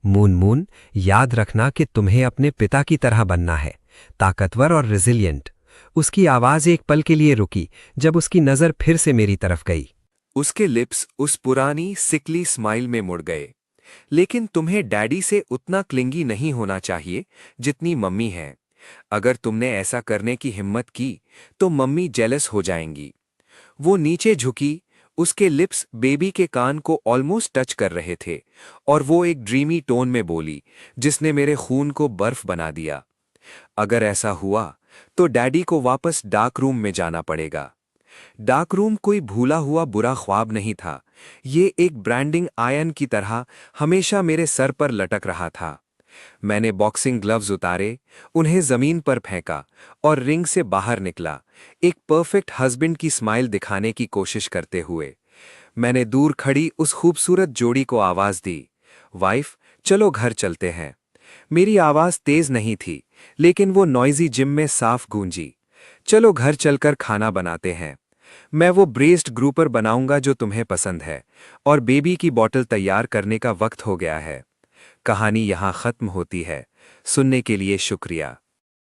Speaker 4: मून मून, याद रखना कि तुम्हें अपने पिता की तरह बनना है, ताकतवर और रिजिलियंट। उसकी आवाज एक पल के लिए रुकी, जब उसकी नजर फिर से मेरी तरफ गई।
Speaker 2: उसके लिप्स उस पुरानी सिकली स्माइल में मुड़ गए। लेकिन तुम्हें डैडी से उतना क्लिंगी नहीं होना चाहिए जितनी मम्मी है। अगर तुमने ऐसा करने की हिम्मत की तो मम्मी जेलस हो जाएंगी। वो नीचे झुकी, उसके लिप्स बेबी के कान को ऑलमोस्ट टच कर रहे थे और वो एक ड्रीमी टोन में बोली, जिसने मेरे खून को बर्फ बना दिया। अगर ऐसा हुआ तो डैडी को वापस डार्क रूम में जाना पड़ेगा। डार्क रूम कोई भूला हुआ बुरा ख्वाब नहीं था। ये एक ब्रांडिंग आयन की तरह हमेशा मेरे सर पर लटक रहा था। मैंने बॉक्सिंग ग्लव्स उतारे, उन्हें जमीन पर फेंका और रिंग से बाहर निकला, एक परफेक्ट हस्बैंड की स्माइल दिखाने की कोशिश करते हुए। मैंने दूर खड़ी उस खूबसूरत जोड़ी को आवाज दी, वाइफ, चलो घर चलते हैं। मेरी आवाज तेज नहीं थी, लेकिन वो नॉइजी जिम में साफ गूंजी। चलो घर चलकर खाना बनाते हैं। मैं वो ब्रेस्ड ग्रूपर बनाऊंगा जो तुम्हें पसंद है, और बेबी की बॉटल तैयार करने का वक्त हो गया है। कहानी यहाँ खत्म होती है। सुनने के लिए शुक्रिया।